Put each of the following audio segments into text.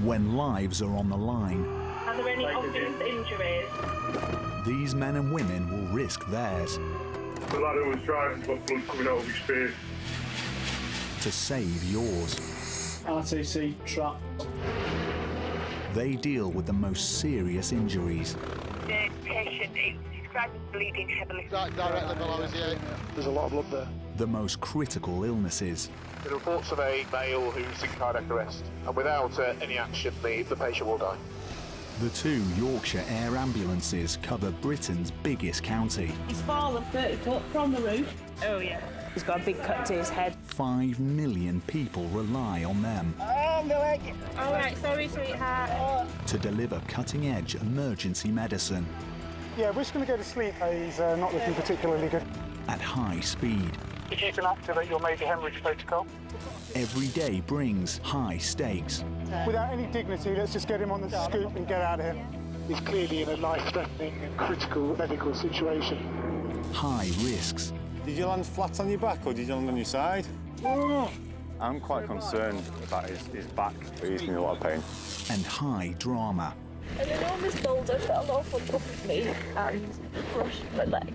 when lives are on the line. Are there any obvious injuries? These men and women will risk theirs The lad who was driving's got blood coming out of his face. to save yours. RTC trap. They deal with the most serious injuries. The patient is described as bleeding heavily. Directly below his ear. There's a lot of blood there. The most critical illnesses. The reports of a male who's in cardiac arrest, and without any action, the patient will die. The 2 Yorkshire Air Ambulances cover Britain's biggest county. He's fallen 30 foot from the roof. Oh, yeah. He's got a big cut to his head. 5 million people rely on them All right, sorry, sweetheart. to deliver cutting-edge emergency medicine Yeah, we're just going to go to sleep. He's not looking particularly good. at high speed. If you can activate your major hemorrhage protocol. Every day brings high stakes. Without any dignity, let's just get him on the scoop and get out of here. He's clearly in a life-threatening and critical medical situation. High risks. Did you land flat on your back or did you land on your side? I'm quite concerned about his back, but he's in a lot of pain. And high drama. An enormous boulder fell off on top of me and crushed my leg.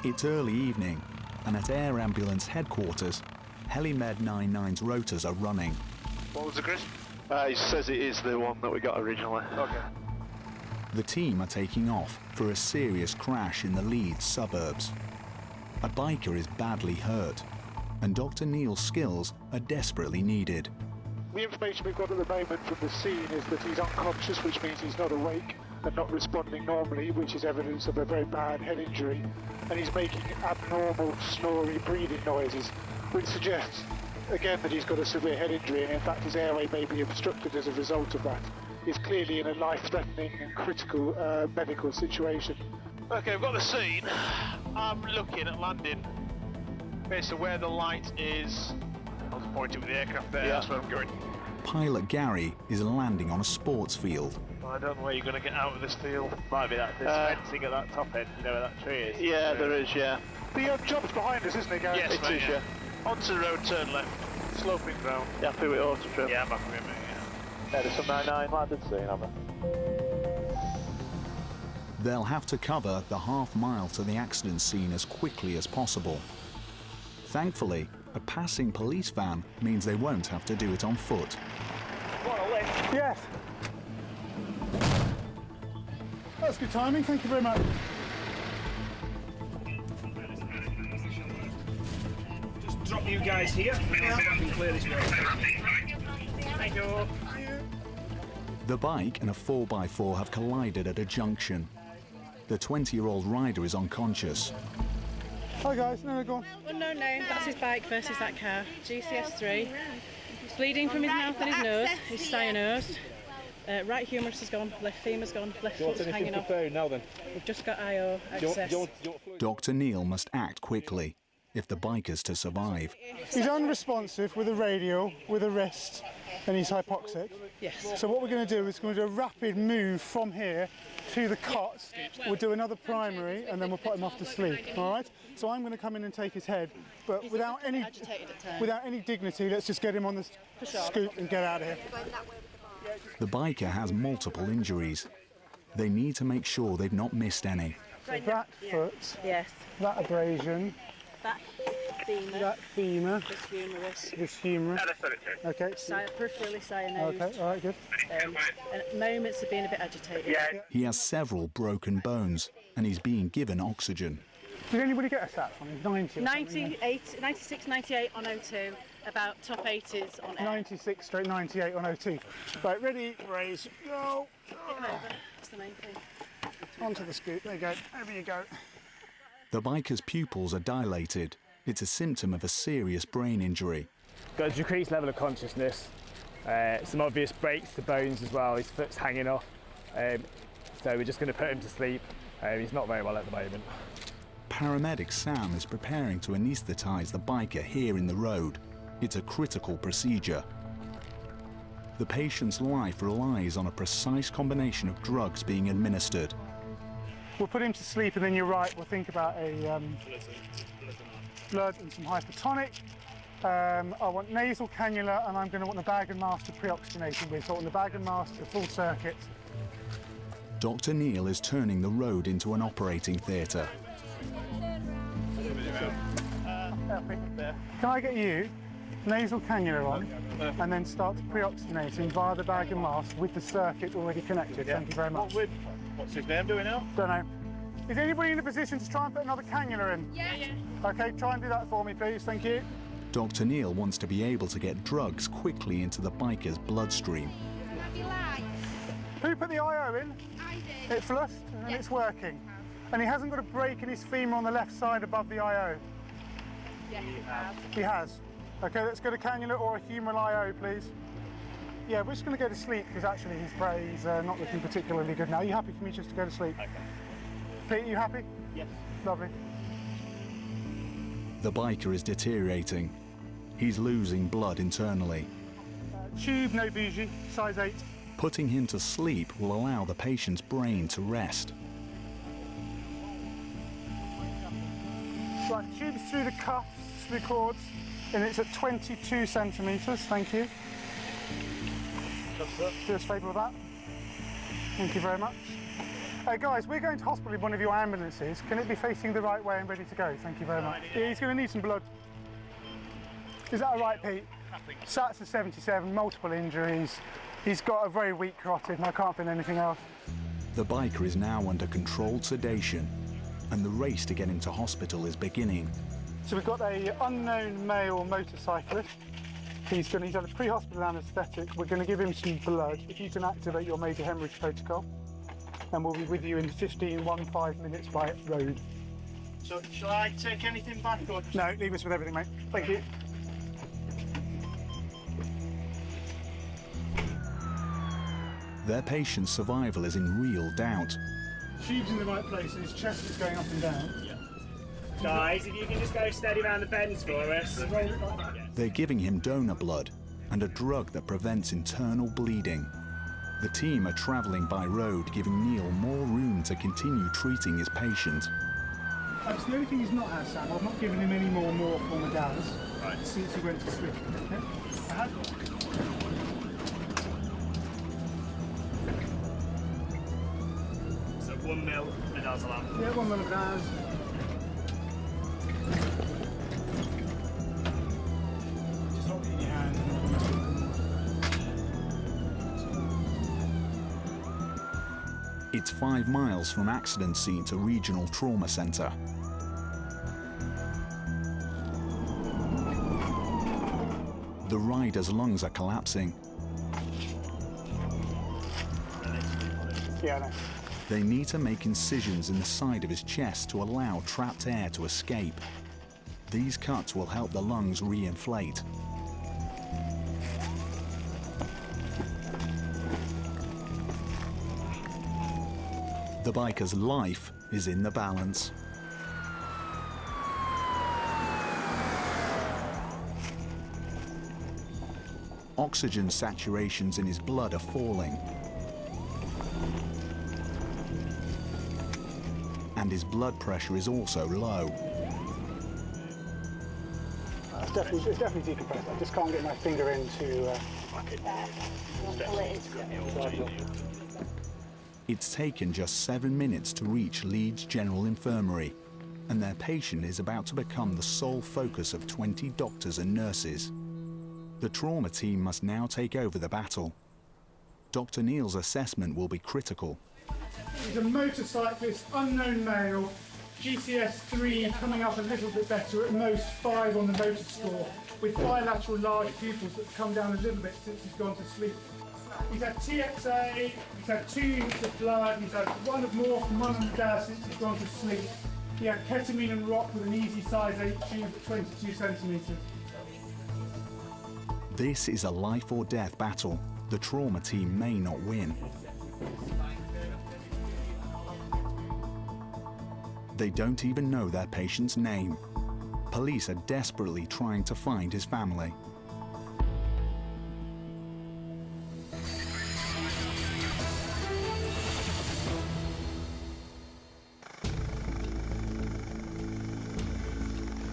It's early evening, and at Air Ambulance headquarters, HeliMed 99's rotors are running. What was the Chris? He says it is the one that we got originally. Okay. The team are taking off for a serious crash in the Leeds suburbs. A biker is badly hurt, and Dr. Neil's skills are desperately needed. The information we've got at the moment from the scene is that he's unconscious, which means he's not awake and not responding normally, which is evidence of a very bad head injury. And he's making abnormal, snory breathing noises, which suggests, again, that he's got a severe head injury, and in fact his airway may be obstructed as a result of that. He's clearly in a life-threatening and critical medical situation. Okay, we've got the scene. I'm looking at landing. Based on where the light is. I was pointing with the aircraft there, that's where I'm going. Pilot Gary is landing on a sports field. I don't know where you're going to get out of this field. Might be that fencing at that top end, you know where that tree is. Yeah, there is, yeah. The job's behind us, isn't it, Gary? Yes, It mate, is, yeah. Onto the road, turn left. Sloping ground. You happy with auto trim? Yeah, I'm happy with it, mate, yeah. Yeah, there's some 99 landed soon, haven't They'll have to cover the half-mile to the accident scene as quickly as possible. Thankfully, a passing police van means they won't have to do it on foot. Yes. That's good timing, thank you very much. Just drop you guys here. So I can clear this road. Thank you. The bike and a 4x4 have collided at a junction. The 20-year-old rider is unconscious. Hi guys, no, go on. Oh, no, that's his bike versus that car. GCS3. Bleeding from his mouth and his nose. He's cyanosed. Right humerus has gone, left femur's gone, left foot's hanging off. Now then. We've just got IO access. Dr. Neil must act quickly if the biker's to survive. He's unresponsive with a radio, with a wrist, and he's hypoxic. Yes. So what we're going to do is we're going to do a rapid move from here to the cots. We'll do another primary and then we'll put him off to sleep, all right? So I'm going to come in and take his head, but without any dignity, let's just get him on the scoop and get out of here. The biker has multiple injuries. They need to make sure they've not missed any. So that foot, Yes. that abrasion, That femur. that femur, This humerus. this humerus. Okay. Peripherally cyanosed. Okay, all right, good. And at moments of being a bit agitated. He has several broken bones and he's being given oxygen. Did anybody get a sat on him? 90 or 98, 96, 98 on O2. About top 80s on air. 96/98 on OT. Right, ready, raise, go. That's the main thing. Onto the scoop, there you go, over you go. The biker's pupils are dilated. It's a symptom of a serious brain injury. Got a decreased level of consciousness. Some obvious breaks to bones as well. His foot's hanging off. So we're just going to put him to sleep. He's not very well at the moment. Paramedic Sam is preparing to anaesthetise the biker here in the road. It's a critical procedure. The patient's life relies on a precise combination of drugs being administered. We'll put him to sleep, and then you're right, we'll think about a blood and some hypertonic. I want nasal cannula, and I'm going to want the bag and mask to pre-oxygenate him with. So I want the bag and mask to full circuit. Dr. Neil is turning the road into an operating theatre. Can I get you nasal cannula on, and then start to pre-oxygenate him via the bag and mask with the circuit already connected? Yeah. Thank you very much. What's his name doing now? Don't know. Is anybody in a position to try and put another cannula in? Yeah. Okay, try and do that for me, please. Thank you. Dr. Neil wants to be able to get drugs quickly into the biker's bloodstream. Who put the IO in? I did. It flushed and it's working. And he hasn't got a break in his femur on the left side above the IO. Yes, it has. He has. Okay, let's go to cannula or a humeral IO, please. Yeah, we're just going to go to sleep because actually he's not looking particularly good now. Are you happy for me just to go to sleep? Okay. Pete, are you happy? Yes. Lovely. The biker is deteriorating. He's losing blood internally. Tube, no bougie, size 8. Putting him to sleep will allow the patient's brain to rest. Right, tube's through the cuffs, through the cords, and it's at 22 centimetres, thank you. Do us a favour with that. Thank you very much. Guys, we're going to hospital in one of your ambulances. Can it be facing the right way and ready to go? Thank you very much. Yeah, he's going to need some blood. Is that all right, Pete? Sats of 77, multiple injuries. He's got a very weak carotid and I can't feel anything else. The biker is now under controlled sedation, and the race to get him to hospital is beginning. So we've got an unknown male motorcyclist. He's had a pre-hospital anaesthetic. We're going to give him some blood. If you can activate your major hemorrhage protocol, and we'll be with you in 15 minutes by road. So, shall I take anything back or just... No, leave us with everything, mate. Thank you. Their patient's survival is in real doubt. Tube's in the right place and his chest is going up and down. Yeah. Guys, if you can just go steady around the bends for us. They're giving him donor blood and a drug that prevents internal bleeding. The team are travelling by road, giving Neil more room to continue treating his patient. That's the only thing he's not had, Sam. I've not given him any more morph or Medalis since he went to sleep. Okay? So 1 mil midazolam. Yeah, 1 mil Medalis. Just hold it in your hand. It's 5 miles from accident scene to regional trauma centre. The rider's lungs are collapsing. Yeah, I know. They need to make incisions in the side of his chest to allow trapped air to escape. These cuts will help the lungs re-inflate. The biker's life is in the balance. Oxygen saturations in his blood are falling. And his blood pressure is also low. It's definitely decompressed. I just can't get my finger into... It's taken just 7 minutes to reach Leeds General Infirmary, and their patient is about to become the sole focus of 20 doctors and nurses. The trauma team must now take over the battle. Dr. Neil's assessment will be critical. He's a motorcyclist, unknown male, GCS 3 coming up a little bit better, at most 5 on the motor score, with bilateral large pupils that have come down a little bit since he's gone to sleep. He's had TXA, he's had 2 units of blood, he's had 1 of morph and 1 of gas since he's gone to sleep. He had ketamine and rock with an easy size 8 tube at 22 centimetres. This is a life or death battle. The trauma team may not win. They don't even know their patient's name. Police are desperately trying to find his family.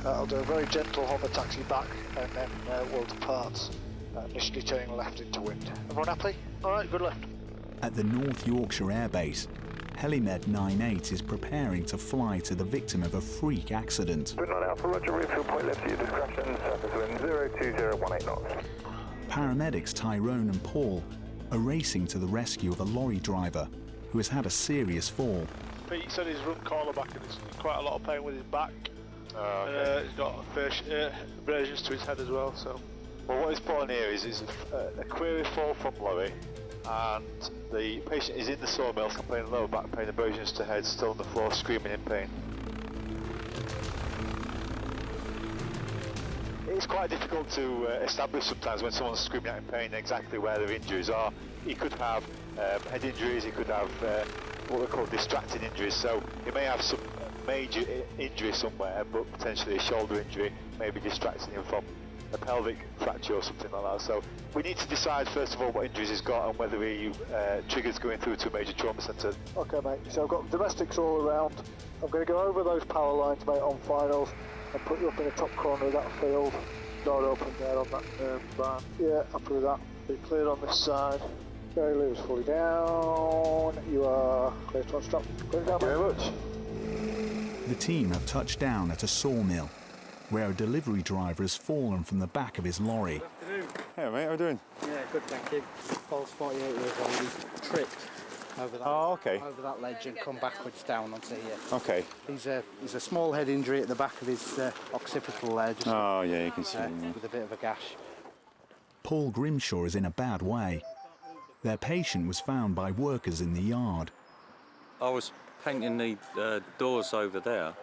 I'll do a very gentle hover taxi back and then we'll depart, initially turning left into wind. Everyone happy? Alright, good left. At the North Yorkshire Air Base, Helimed 98 is preparing to fly to the victim of a freak accident. Good night Alpha, Roger, refuel point left to your discretion, surface wind 02018 knots. Paramedics Tyrone and Paul are racing to the rescue of a lorry driver who has had a serious fall. Pete said he's run cornerback and he's in quite a lot of pain with his back. He's got abrasions to his head as well. So, well, what he's put on here is a query fall from lorry, and the patient is in the sawmill complaining of lower back pain, abrasions to head, still on the floor, screaming in pain. It's quite difficult to establish sometimes when someone's screaming out in pain exactly where their injuries are. He could have head injuries, he could have what we call distracting injuries, so he may have some major injury somewhere, but potentially a shoulder injury may be distracting him from a pelvic fracture or something like that. So we need to decide first of all what injuries he's got and whether he triggers going through to a major trauma centre. Okay mate, so I've got domestics all around. I'm going to go over those power lines mate on finals and put you up in the top corner of that field. Guard open there on that van. Yeah, happy with that. Be cleared on this side. Okay, levers fully down. You are clear to unstrap. Clear down, Thank you very much. The team have touched down at a sawmill, where a delivery driver has fallen from the back of his lorry. Hey mate, how you doing? Yeah, good, thank you. Paul's 48 years old, he's tripped over that, over that ledge and come backwards down onto here. Okay. He's a small head injury at the back of his occipital there, just yeah, you can see him. with a bit of a gash. Paul Grimshaw is in a bad way. Their patient was found by workers in the yard. I was painting the doors over there,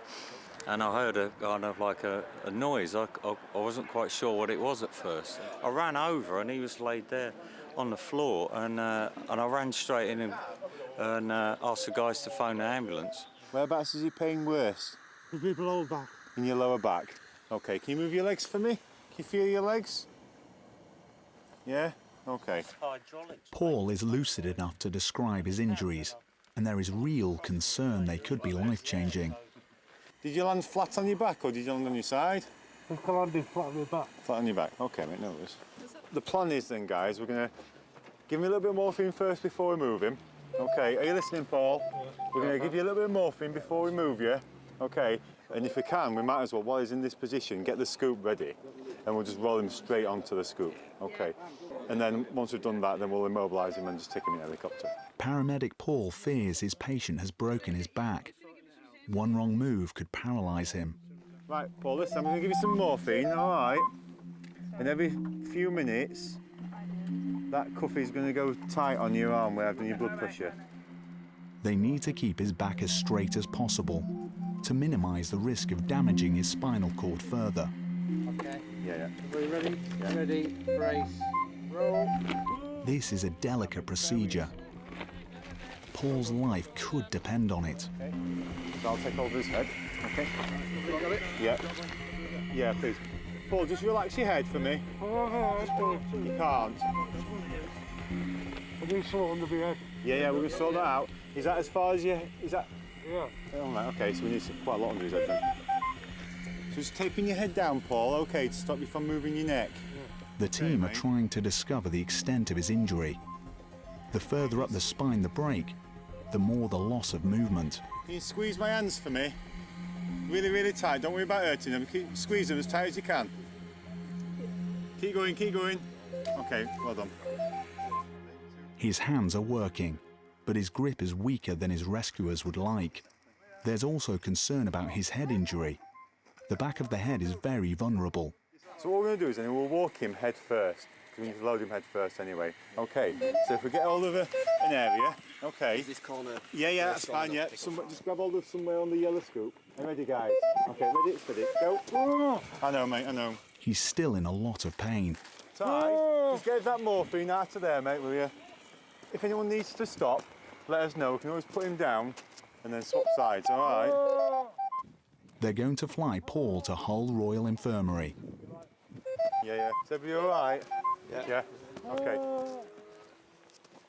and I heard a kind of like a noise. I wasn't quite sure what it was at first. I ran over and he was laid there on the floor, and I ran straight in and asked the guys to phone an ambulance. Whereabouts is your pain worse? It'll be below back. In your lower back. Okay, can you move your legs for me? Can you feel your legs? Yeah? Okay. Paul is lucid enough to describe his injuries, and there is real concern they could be life-changing. Did you land flat on your back or did you land on your side? I landed flat on my back. Flat on your back. Okay, mate, no worries. The plan is then, guys, we're going to give him a little bit of morphine first before we move him. Okay, are you listening, Paul? Yeah. We're going to give you a little bit of morphine before we move you. Okay, and if we can, we might as well, while he's in this position, get the scoop ready, and we'll just roll him straight onto the scoop. Okay, and then once we've done that, then we'll immobilise him and just take him in a helicopter. Paramedic Paul fears his patient has broken his back. One wrong move could paralyse him. Right, Paul, listen, I'm going to give you some morphine, all right? And every few minutes, that cuff is going to go tight on your arm where I've done your blood pressure. They need to keep his back as straight as possible to minimise the risk of damaging his spinal cord further. Okay. Yeah. Are we ready? Yeah. Ready, brace, roll. This is a delicate procedure. Paul's life could depend on it. Okay. So I'll take over his head. Okay. You got it? Yeah. Yeah, please. Paul, just relax your head for me. You can't. I need salt under my head. Yeah, we're going to sort that out. Is that as far as you... Is that... Yeah. Oh, right, okay, so we need quite a lot under his head then. So just taping your head down, Paul, okay, to stop you from moving your neck. The team are trying to discover the extent of his injury. The further up the spine the break, the more the loss of movement. Can you squeeze my hands for me? Really, really tight. Don't worry about hurting them. Squeeze them as tight as you can. Keep going, keep going. Okay, well done. His hands are working, but his grip is weaker than his rescuers would like. There's also concern about his head injury. The back of the head is very vulnerable. So what we're going to do is then we'll walk him head first, because we need to load him head first anyway. Okay, so if we get hold of an area, okay. Is this corner? Yeah, that's fine, yeah. Just grab hold of somewhere on the yellow scoop. Are you ready, guys? Okay, ready, steady, go. I know, mate, I know. He's still in a lot of pain. Ty, just get that morphine out of there, mate, will you? If anyone needs to stop, let us know. We can always put him down and then swap sides, all right? They're going to fly Paul to Hull Royal Infirmary. Yeah. Is everybody all right? Yeah? Okay.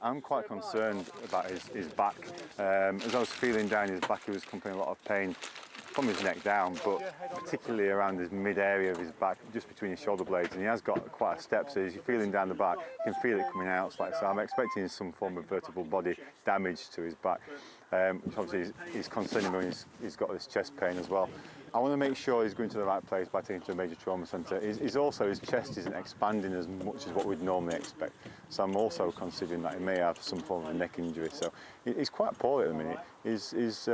I'm quite concerned about his back. As I was feeling down his back, he was complaining a lot of pain. from his neck down, but particularly around his mid-area of his back, just between his shoulder blades, and he has got quite a step, so as you're feeling down the back, you can feel it coming out. So I'm expecting some form of vertebral body damage to his back, which obviously is concerning when he's got this chest pain as well. I want to make sure he's going to the right place by taking him to a major trauma centre. His chest isn't expanding as much as what we'd normally expect, so I'm also considering that he may have some form of a neck injury. So he's quite poorly at the minute. He's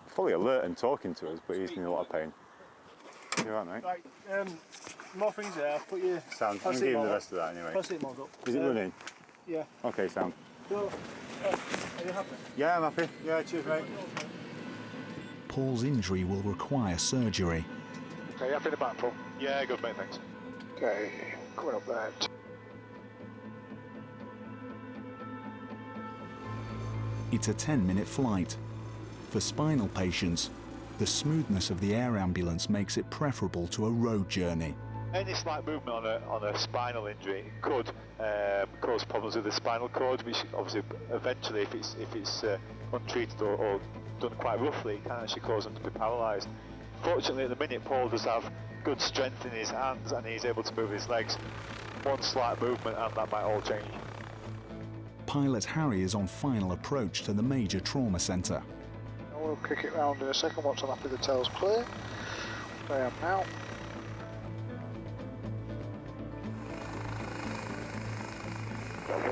fully alert and talking to us, but he's in a lot of pain. You all right, mate? Right, more things there. I'll put your... Sound, I can give him the rest of that anyway. Paracetamol up. Is it running? Yeah. Okay, sound. So, are you happy? Yeah, I'm happy. Yeah, cheers, mate. Paul's injury will require surgery. Okay, happy in the back, Paul? Yeah, good, mate, thanks. Okay, coming up there. It's a 10-minute flight. For spinal patients, the smoothness of the air ambulance makes it preferable to a road journey. Any slight movement on a spinal injury could cause problems with the spinal cord, which obviously eventually, if it's untreated or done quite roughly, it can actually cause them to be paralysed. Fortunately, at the minute, Paul does have good strength in his hands and he's able to move his legs. One slight movement and that might all change. Pilot Harry is on final approach to the major trauma centre. We'll kick it round in a second once I'm happy the tail's clear. I am now.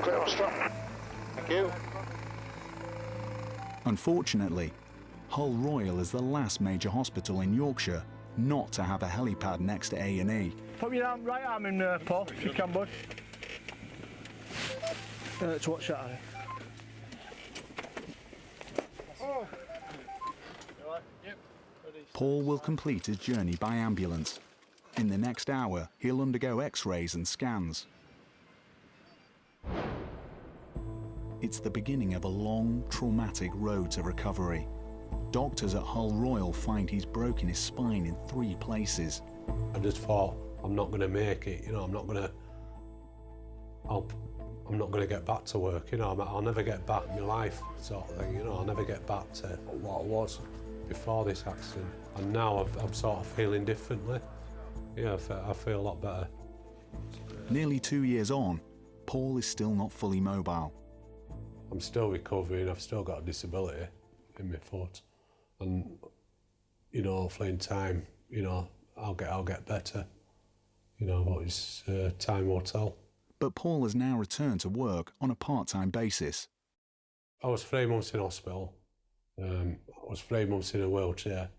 Clear on strap. Thank you. Unfortunately, Hull Royal is the last major hospital in Yorkshire not to have a helipad next to A&E. Put your right arm in, Paul, if you can, bud. To watch that, Harry. Paul will complete his journey by ambulance. In the next hour, he'll undergo X-rays and scans. It's the beginning of a long, traumatic road to recovery. Doctors at Hull Royal find he's broken his spine in 3 places. I just thought, I'm not going to make it, you know, I'm not going to get back to work, you know, I'll never get back in my life, sort of thing, you know, I'll never get back to what I was before this accident. And now I'm sort of feeling differently. Yeah, I feel a lot better. Nearly 2 years on, Paul is still not fully mobile. I'm still recovering, I've still got a disability in my foot. And, you know, hopefully in time, you know, I'll get better. You know, but it's time will tell. But Paul has now returned to work on a part-time basis. I was 3 months in hospital. I was 3 months in a wheelchair.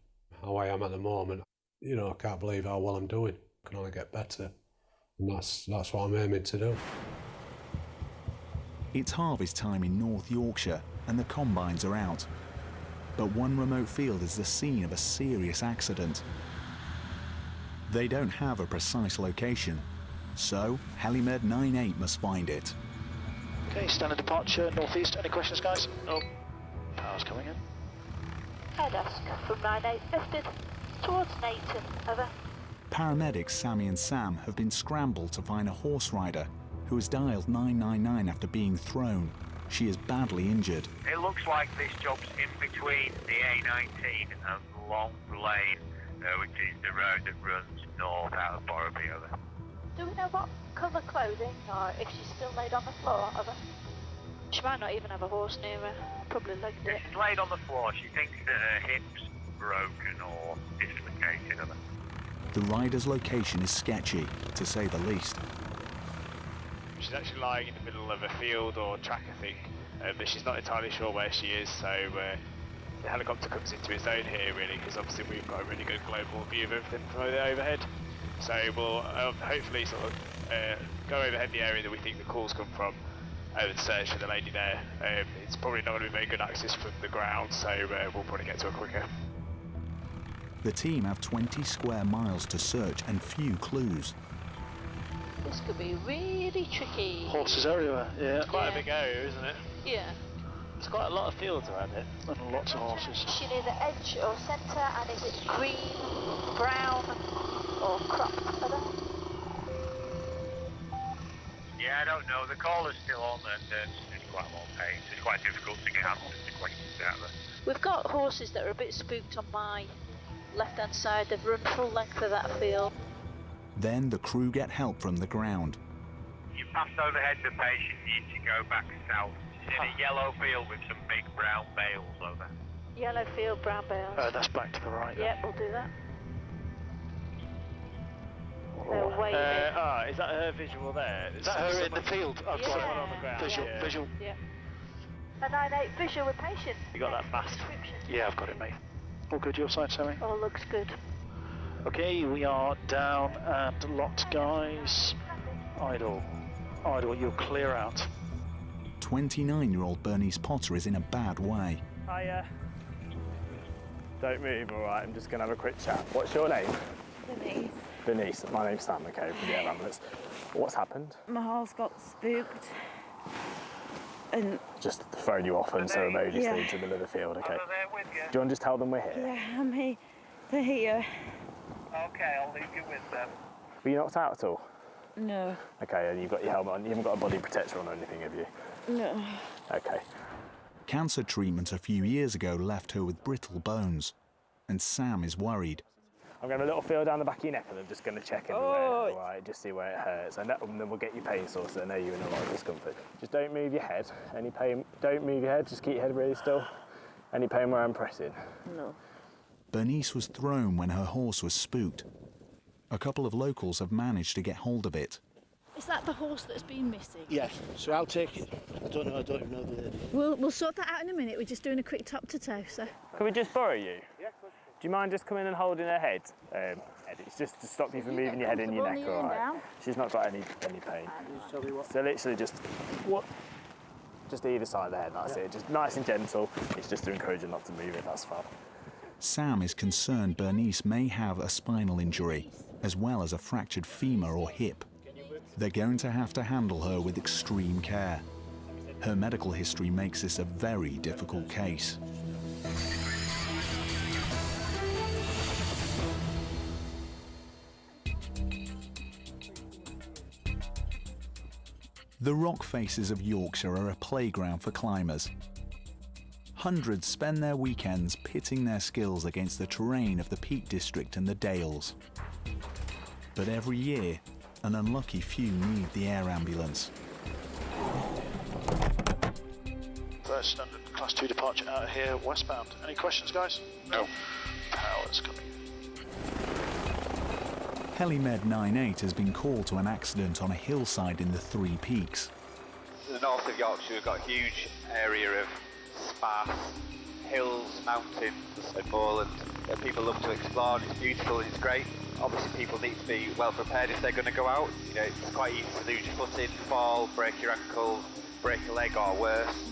How I am at the moment, you know, I can't believe how well I'm doing. I can only get better. And that's what I'm aiming to do. It's harvest time in North Yorkshire and the combines are out. But one remote field is the scene of a serious accident. They don't have a precise location, so Helimed 98 must find it. Okay, standard departure, northeast. Any questions, guys? No. Power's coming in. Head desk from 98 lifted towards Nathan, over. Paramedics Sammy and Sam have been scrambled to find a horse rider who has dialed 999 after being thrown. She is badly injured. It looks like this job's in between the A19 and Long Lane, which is the road that runs north out of Borrowby. Over. Do we know what colour clothing or if she's still laid on the floor? Over. She might not even have a horse near her. Probably legged it. She's laid on the floor. She thinks that her hip's broken or dislocated. Over. The rider's location is sketchy, to say the least. She's actually lying in the middle of a field or track, I think, but she's not entirely sure where she is, so the helicopter comes into its own here, really, because obviously we've got a really good global view of everything from the overhead. So we'll hopefully sort of go overhead the area that we think the calls come from, and search for the lady there. It's probably not going to be very good access from the ground, so we'll probably get to her quicker. The team have 20 square miles to search and few clues. This could be really tricky. Horses everywhere, yeah. It's quite a big area, isn't it? Yeah. There's quite a lot of fields around it, and lots of horses. Is she near the edge or centre, and is it green, brown, or cropped? Yeah, I don't know. The caller's still on and it's quite a long pace. It's quite difficult to get answers to questions out of her. We've got horses that are a bit spooked on my left-hand side. They've run full length of that field. Then the crew get help from the ground. You passed overhead the patient, you need to go back south. It's in a yellow field with some big brown bales over. Yellow field, brown bales. That's back to the right. Yep, we'll do that. They're waving. Is that her visual there? Is that her in the field? I've got Yeah. one on the ground. Visual, Yeah. visual. Yeah. A 9-8 visual with patient. You got that fast? Yeah, I've got it, mate. All good your side, Sammy? All looks good. Okay, we are down and locked, guys. Idle. Idle, you'll clear out. 29-year-old Bernice Potter is in a bad way. Hiya. Don't move, all right? I'm just going to have a quick chat. What's your name? Denise. Denise. My name's Sam, okay, from the Air Ambulance. What's happened? My horse got spooked. And Just phone you off and so emergency into the middle of the field, okay? Do you want to just tell them we're here? yeah, I'm here. They're here. Okay, I'll leave you with them. Were you knocked out at all? No, Okay, and you've got your helmet on. You haven't got a body protector on or anything, have you? no. Okay. Cancer treatment a few years ago left her with brittle bones, and Sam is worried. I'm going to have a little feel down the back of your neck and I'm just going to check everywhere, all right, just see where it hurts. And then we'll get your pain source, so I know you're in a lot of discomfort. Just don't move your head. Any pain, don't move your head, just keep your head really still. Any pain where I'm pressing? No. Bernice was thrown when her horse was spooked. A couple of locals have managed to get hold of it. Is that the horse that's been missing? Yes, so I'll take it. I don't even know the lady. We'll sort that out in a minute. We're just doing a quick top to toe, so. Can we just borrow you? Yeah, of course. Do you mind just coming and holding her head? It's just to stop you from moving your head and your neck, all right? She's not got any pain. So literally just either side of the head, that's it. Just nice and gentle. It's just to encourage her not to move it, that's fine. Sam is concerned Bernice may have a spinal injury, as well as a fractured femur or hip. They're going to have to handle her with extreme care. Her medical history makes this a very difficult case. The rock faces of Yorkshire are a playground for climbers. Hundreds spend their weekends pitting their skills against the terrain of the Peak District and the Dales. But every year, an unlucky few need the air ambulance. First standard class 2 departure out of here, westbound. Any questions, guys? No. Power's coming. Helimed 98 has been called to an accident on a hillside in the Three Peaks. The north of Yorkshire, we've got a huge area of sparse hills, mountains and moorland that people love to explore, and it's beautiful and it's great. Obviously people need to be well prepared if they're going to go out. You know, it's quite easy to lose your footing, fall, break your ankle, break a leg or worse.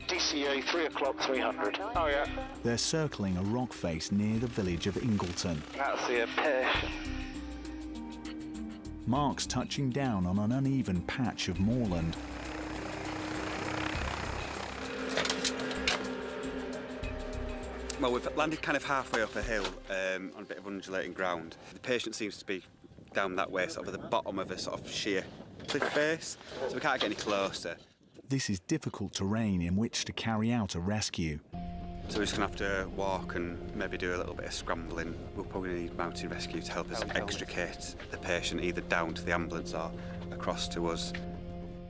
DCA 3 o'clock 300. Oh yeah. They're circling a rock face near the village of Ingleton. That's the patient. Mark's touching down on an uneven patch of moorland. Well, we've landed kind of halfway up a hill on a bit of undulating ground. The patient seems to be down that way, sort of at the bottom of a sort of sheer cliff face, so we can't get any closer. This is difficult terrain in which to carry out a rescue. So we're just going to have to walk and maybe do a little bit of scrambling. We'll probably need mounted rescue to help us extricate the patient either down to the ambulance or across to us.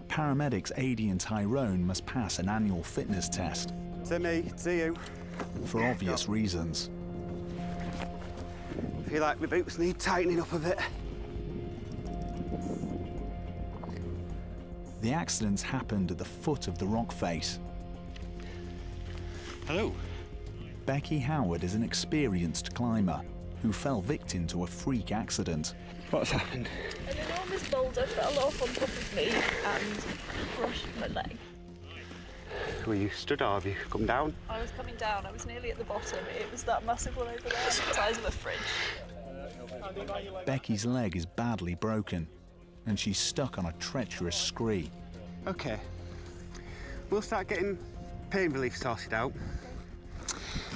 Paramedics Adi and Tyrone must pass an annual fitness test. See me, see you. For obvious reasons. I feel like my boots need tightening up a bit. The accidents happened at the foot of the rock face. Hello. Becky Howard is an experienced climber who fell victim to a freak accident. What's happened? An enormous boulder fell off on top of me and crushed my leg. Were you stood or have you come down? I was coming down, I was nearly at the bottom. It was that massive one over there, the size of a fridge. Becky's leg is badly broken and she's stuck on a treacherous scree. OK. We'll start getting pain relief sorted out.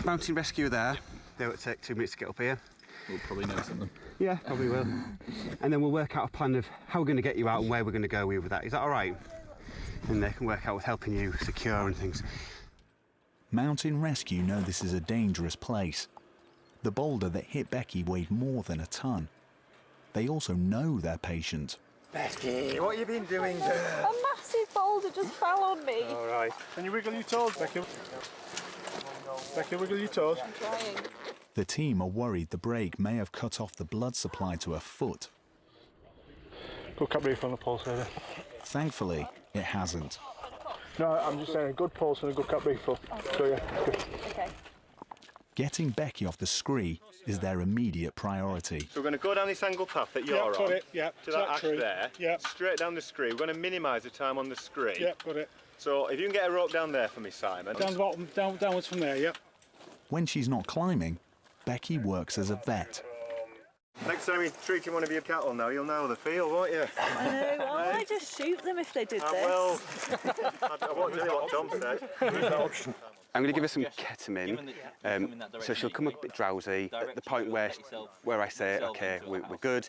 Mountain rescue there. They won't take 2 minutes to get up here. We'll probably know something. Yeah, probably will. And then we'll work out a plan of how we're going to get you out and where we're going to go with that. Is that all right? And they can work out with helping you secure and things. Mountain Rescue know this is a dangerous place, The boulder that hit Becky weighed more than a ton. They also know their patient. Becky, what have you been doing there? A massive boulder just fell on me. All right. Can you wiggle your toes, Becky? Becky, wiggle your toes. I'm trying. The team are worried the break may have cut off the blood supply to her foot. Good cut brief on the pulse there. Thankfully, it hasn't. No, I'm just saying a good pulse and a good cut brief. So yeah, good. Okay. Getting Becky off the scree is their immediate priority. So we're going to go down this angle path that you're on. Got it, yeah. To that ash tree. there. Yeah. Straight down the scree. We're going to minimise the time on the scree. Yeah, got it. So if you can get a rope down there for me, Simon. Down the bottom, downwards from there, yep. When she's not climbing, Becky works as a vet. Next time you're treating one of your cattle now, you'll know the feel, won't you? I know, well, I just shoot them if they did this. Well, I won't tell you what Tom said. I'm going to give her some ketamine, so she'll come up a bit drowsy. At the point where I say, OK, we're good,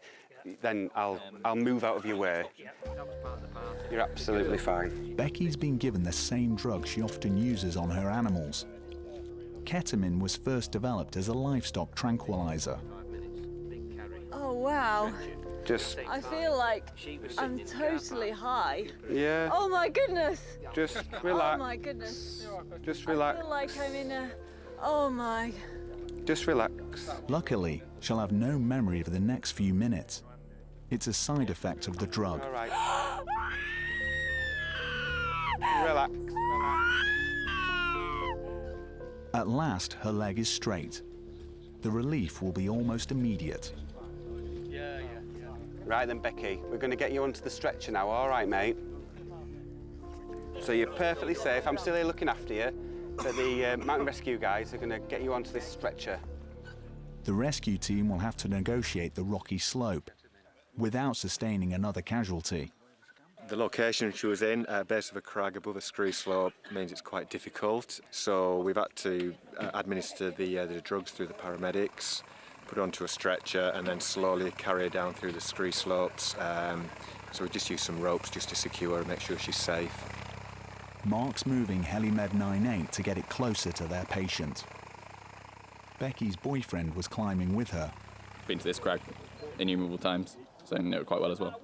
then I'll move out of your way. You're absolutely fine. Becky's been given the same drug she often uses on her animals. Ketamine was first developed as a livestock tranquilizer. Oh, wow. Just... I feel like I'm totally high. Yeah. Oh, my goodness. Just relax. Oh, my goodness. Just relax. I feel like I'm in a... Oh, my... Just relax. Luckily, she'll have no memory of the next few minutes. It's a side effect of the drug. All right. Relax. At last, her leg is straight. The relief will be almost immediate. Right then, Becky, we're going to get you onto the stretcher now, all right, mate? So you're perfectly safe. I'm still here looking after you, but the mountain rescue guys are going to get you onto this stretcher. The rescue team will have to negotiate the rocky slope without sustaining another casualty. The location she was in, at base of a crag above a scree slope, means it's quite difficult. So we've had to administer the drugs through the paramedics, put her onto a stretcher, and then slowly carry her down through the scree slopes. So we just use some ropes just to secure her and make sure she's safe. Mark's moving HeliMed 98 to get it closer to their patient. Becky's boyfriend was climbing with her. Been to this crag innumerable times, so I know it quite well as well.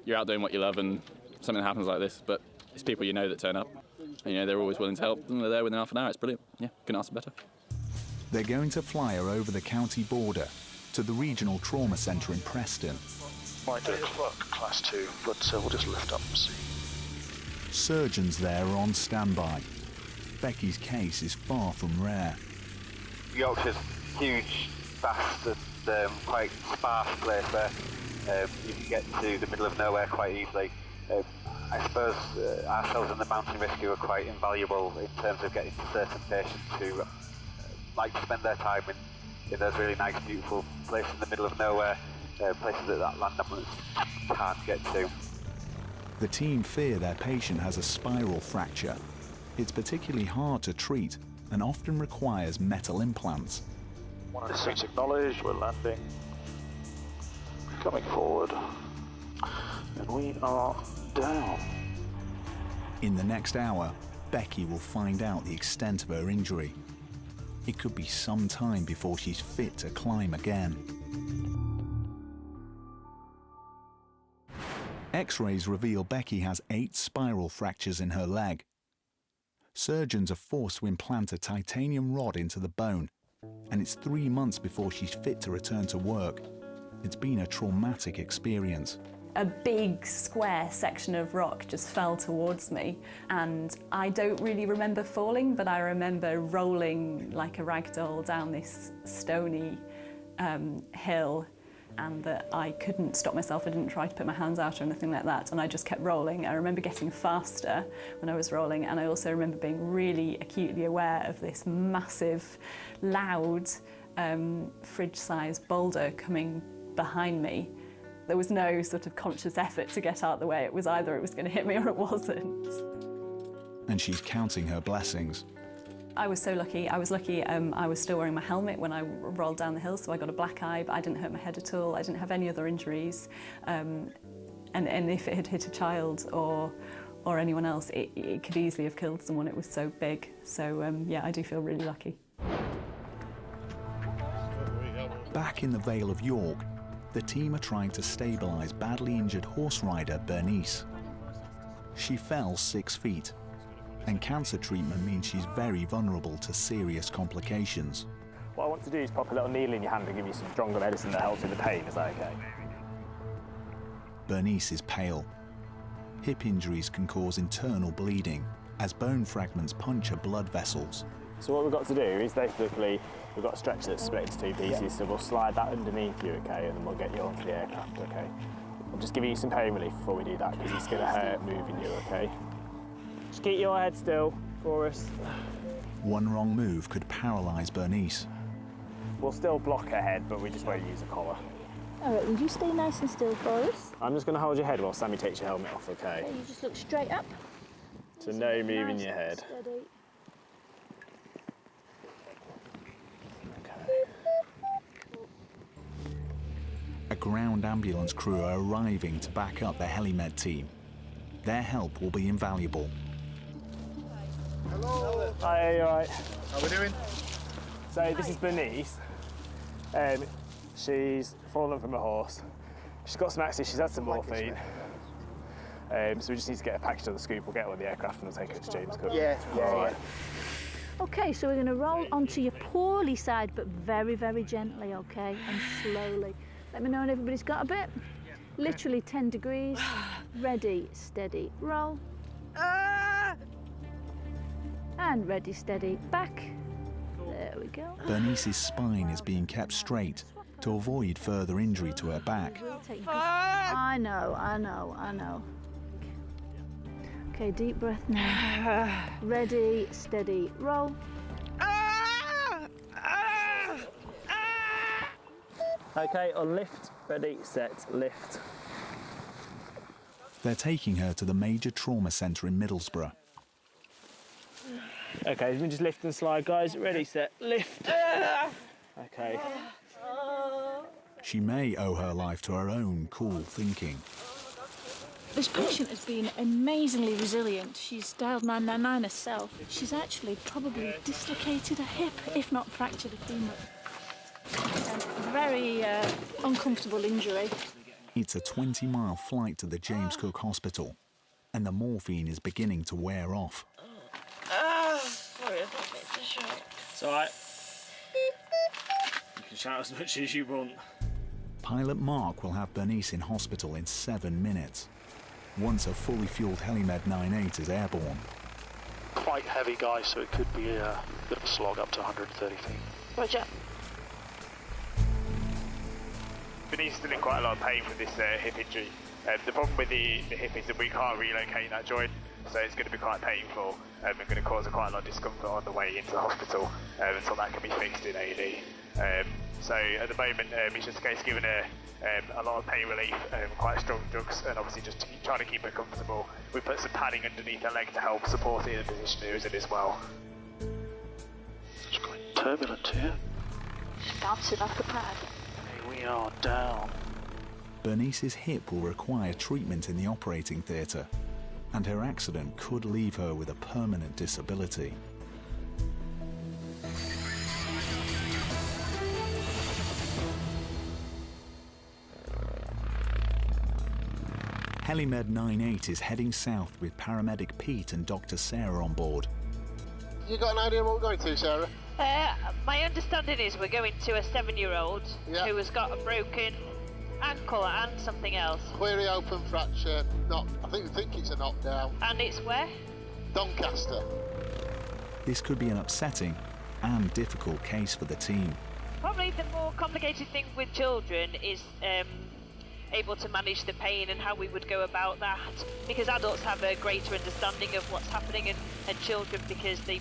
You're out doing what you love and something happens like this, but it's people you know that turn up. And, you know, they're always willing to help, and they're there within half an hour. It's brilliant. Yeah, couldn't ask for better. They're going to fly her over the county border to the regional trauma centre in Preston. Might do class 2, but we'll just lift up and see. Surgeons there are on standby. Becky's case is far from rare. Yorkshire's huge, vast and quite sparse place where you can get to the middle of nowhere quite easily. I suppose ourselves and the mountain rescue are quite invaluable in terms of getting to certain patients who like to spend their time in those really nice, beautiful places in the middle of nowhere, places that land ambulance can't get to. The team fear their patient has a spiral fracture. It's particularly hard to treat and often requires metal implants. Descent acknowledged, we're landing. Coming forward. And we are down. In the next hour, Becky will find out the extent of her injury. It could be some time before she's fit to climb again. X-rays reveal Becky has 8 spiral fractures in her leg. Surgeons are forced to implant a titanium rod into the bone, and it's 3 months before she's fit to return to work. It's been a traumatic experience. A big square section of rock just fell towards me, and I don't really remember falling, but I remember rolling like a rag doll down this stony hill, and that I couldn't stop myself. I didn't try to put my hands out or anything like that, and I just kept rolling. I remember getting faster when I was rolling, and I also remember being really acutely aware of this massive, loud, fridge-sized boulder coming behind me. There was no sort of conscious effort to get out of the way. It was either it was going to hit me or it wasn't. And she's counting her blessings. I was so lucky. I was lucky I was still wearing my helmet when I rolled down the hill, so I got a black eye, but I didn't hurt my head at all. I didn't have any other injuries. And if it had hit a child or anyone else, it could easily have killed someone. It was so big. So yeah, I do feel really lucky. Back in the Vale of York, the team are trying to stabilise badly injured horse rider Bernice. She fell 6 feet, and cancer treatment means she's very vulnerable to serious complications. What I want to do is pop a little needle in your hand and give you some stronger medicine that helps with the pain. Is that okay? Bernice is pale. Hip injuries can cause internal bleeding as bone fragments puncture blood vessels. So what we've got to do is basically, we've got a stretcher that's split into 2 pieces, so we'll slide that underneath you, okay, and then we'll get you onto the aircraft, okay? I'm just giving you some pain relief before we do that, because it's going to hurt moving you, okay? Just keep your head still for us. One wrong move could paralyse Bernice. We'll still block her head, but we just won't use a collar. All right, will you stay nice and still for us? I'm just going to hold your head while Sammy takes your helmet off, okay? Okay, you just look straight up. So no moving your head. Steady. A ground ambulance crew are arriving to back up the HeliMed team. Their help will be invaluable. Hello. Hi, you all right? How are we doing? So this is Bernice. She's fallen from a horse. She's got some access, she's had some morphine. So we just need to get her packaged on the scoop. We'll get her on the aircraft and we'll take her to James Cook. Yeah. Okay, so we're going to roll onto your poorly side, but very, very gently, okay, and slowly. Let me know when everybody's got a bit. Literally 10 degrees. Ready, steady, roll. And ready, steady, back. There we go. Bernice's spine is being kept straight to avoid further injury to her back. I know. Okay, deep breath now. Ready, steady, roll. Okay, on lift, ready, set, lift. They're taking her to the major trauma centre in Middlesbrough. Okay, we just lift and slide, guys. Ready, set, lift. Okay. She may owe her life to her own cool thinking. This patient has been amazingly resilient. She's dialed 999 herself. She's actually probably dislocated a hip, if not fractured a femur. Very uncomfortable injury. It's a 20-mile flight to the James Cook Hospital, and the morphine is beginning to wear off. Sorry, I didn't mean to shout. It's all right. You can shout as much as you want. Pilot Mark will have Bernice in hospital in 7 minutes, once a fully fuelled HeliMed 98 is airborne. Quite heavy, guys, so it could be a bit of a slog up to 130 feet. Roger. Bernice is still in quite a lot of pain with this hip injury. The problem with the hip is that we can't relocate that joint, so it's going to be quite painful and going to cause quite a lot of discomfort on the way into the hospital until that can be fixed in A&E. So at the moment, it's just a case of giving her a lot of pain relief, quite strong drugs, and obviously just trying to keep her comfortable. We put some padding underneath her leg to help support it in the position it was in as well. It's quite turbulent here. She's bouncing off the pad. We are down. Bernice's hip will require treatment in the operating theatre, and her accident could leave her with a permanent disability. HeliMed 98 is heading south with paramedic Pete and Dr. Sarah on board. You got an idea what we're going to, Sarah? My understanding is we're going to a 7-year-old who has got a broken ankle and something else. Query open fracture. I think it's a knockdown. And it's where? Doncaster. This could be an upsetting and difficult case for the team. Probably the more complicated thing with children is able to manage the pain and how we would go about that, because adults have a greater understanding of what's happening, and children, because they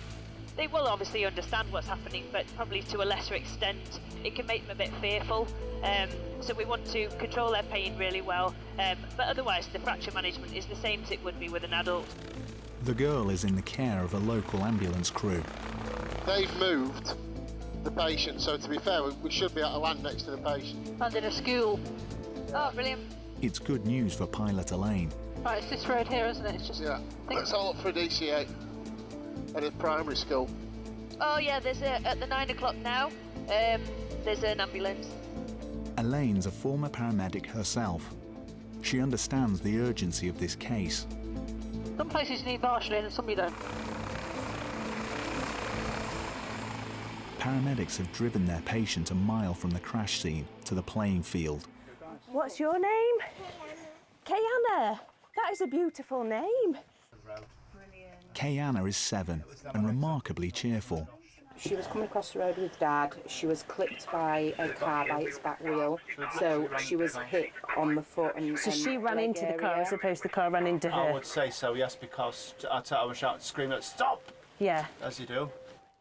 will obviously understand what's happening, but probably to a lesser extent it can make them a bit fearful. So we want to control their pain really well, but otherwise the fracture management is the same as it would be with an adult. The girl is in the care of a local ambulance crew. They've moved the patient, so to be fair, we should be able to land next to the patient. And in a school. Oh, brilliant. It's good news for pilot Elaine. Right, it's this road here, isn't it? It's just... Yeah, let's all up for a DCA at a primary school. Oh yeah, there's at the 9 o'clock now, there's an ambulance. Elaine's a former paramedic herself. She understands the urgency of this case. Some places need marshalling and some you don't. Paramedics have driven their patient a mile from the crash scene to the playing field. What's your name? Kayana. That is a beautiful name. Kayana is 7 and remarkably cheerful. She was coming across the road with Dad. She was clipped by a car by its back wheel, so she was hit on the foot and. So she ran into the car as opposed to the car ran into her? I would say so, yes, because I was shouting, screaming, "Stop!" Yeah. As you do.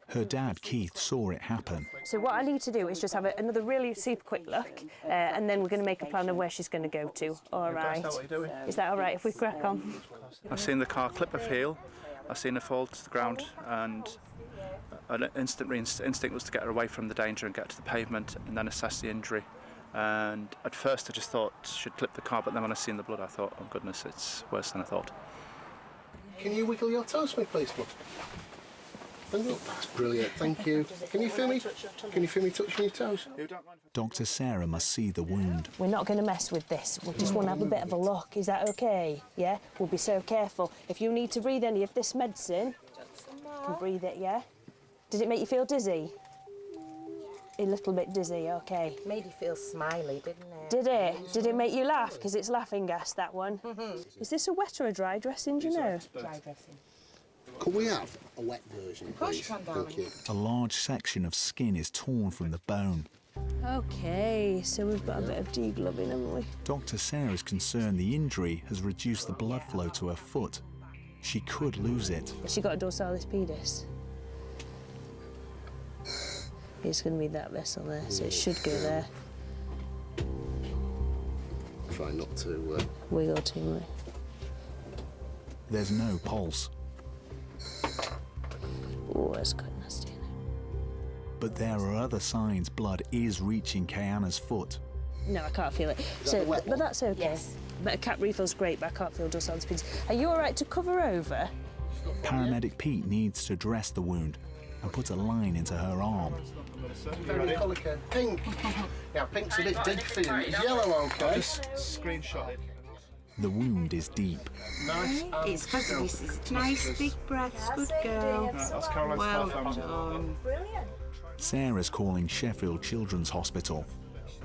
Her dad, Keith, saw it happen. So what I need to do is just have another really super quick look, and then we're going to make a plan of where she's going to go to. All right. Is that all right if we crack on? I've seen the car clip her heel. I've seen her fall to the ground, and an instant instinct was to get her away from the danger and get to the pavement and then assess the injury. And at first I just thought she'd clipped the car, but then when I seen the blood I thought, oh goodness, it's worse than I thought. Can you wiggle your toes for me, please, bud? That's brilliant, thank you. Can you feel me? Can you feel me touching your toes? Dr. Sarah must see the wound. We're not going to mess with this. We just want to have a bit of a look. Is that okay? Yeah? We'll be so careful. If you need to breathe any of this medicine, you can breathe it, yeah? Did it make you feel dizzy? A little bit dizzy, okay. Made you feel smiley, didn't it? Did it? Did it make you laugh? Because it's laughing gas, that one. Is this a wet or a dry dressing, do you know? Dry dressing. Could we have a wet version, please? Thank you. A large section of skin is torn from the bone. Okay, so we've got a bit of degloving, haven't we? Dr. Sarah's concerned the injury has reduced the blood flow to her foot. She could lose it. Has she got a dorsalis pedis? It's going to be that vessel there, so it should go there. Try not to... Wiggle too much. There's no pulse. Oh, that's quite nasty, isn't it? But there are other signs blood is reaching Kayana's foot. No, I can't feel it. So, but that's okay. Yes. But a cap refill's great, but I can't feel dorsalis pedis. Are you all right to cover over? Paramedic Pete needs to dress the wound and put a line into her arm. Very colour code. Pink. Yeah, pink's a bit big for you. It's yellow, okay? Just screenshot it. The wound is deep. Nice. It's because this is nice big breaths. Good girl. That's Caroline's well done. Brilliant. Sarah's calling Sheffield Children's Hospital.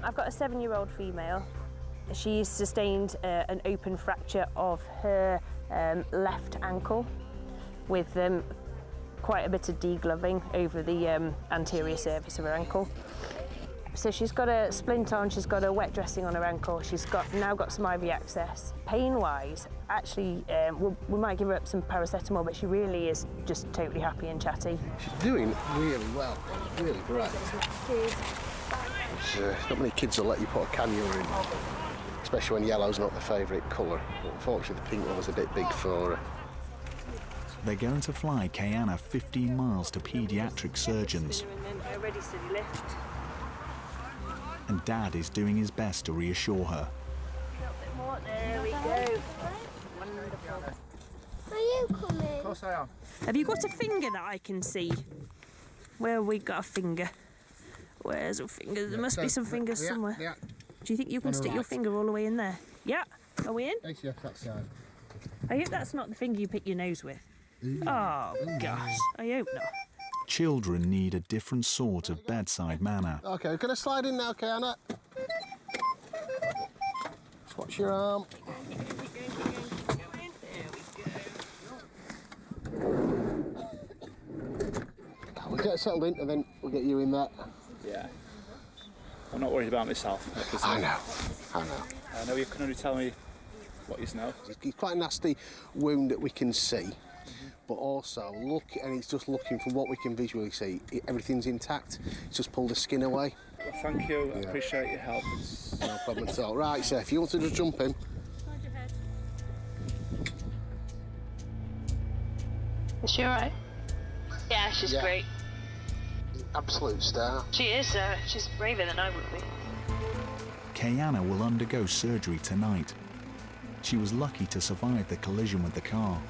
I've got a 7-year-old female. She's sustained an open fracture of her left ankle with quite a bit of degloving over the anterior surface of her ankle. So she's got a splint on, she's got a wet dressing on her ankle, she's now got some IV access. Pain-wise, actually, we might give her up some paracetamol, but she really is just totally happy and chatty. She's doing really well, really great. Not many kids will let you put a cannula in, especially when yellow's not the favourite colour. But unfortunately, the pink one was a bit big for her. They're going to fly Kayana 15 miles to paediatric surgeons. Ready, steady, lift. And Dad is doing his best to reassure her. There we go. Wonderful. Are you coming? Of course I am. Have you got a finger that I can see? Where have we got a finger? Where's a finger? There must be some fingers somewhere. Yeah. Do you think you can stick your finger all the way in there? Yeah. Are we in? Yeah, that side. I hope that's not the finger you pick your nose with. Oh, gosh. I hope not. Children need a different sort of bedside manner. OK, we're going to slide in now, Kayana. Just watch your arm. We'll get settled in and then we'll get you in there. Yeah. I'm not worried about myself. I know. I know you can only tell me what you know. It's quite a nasty wound that we can see. But also, it's just looking for what we can visually see. Everything's intact. It's just pulled the skin away. Well, thank you. I appreciate your help. No problem at all. Right, so if you want to just jump in. Is she all right? Yeah, she's great. Absolute star. She is. She's braver than I would be. Kayana will undergo surgery tonight. She was lucky to survive the collision with the car.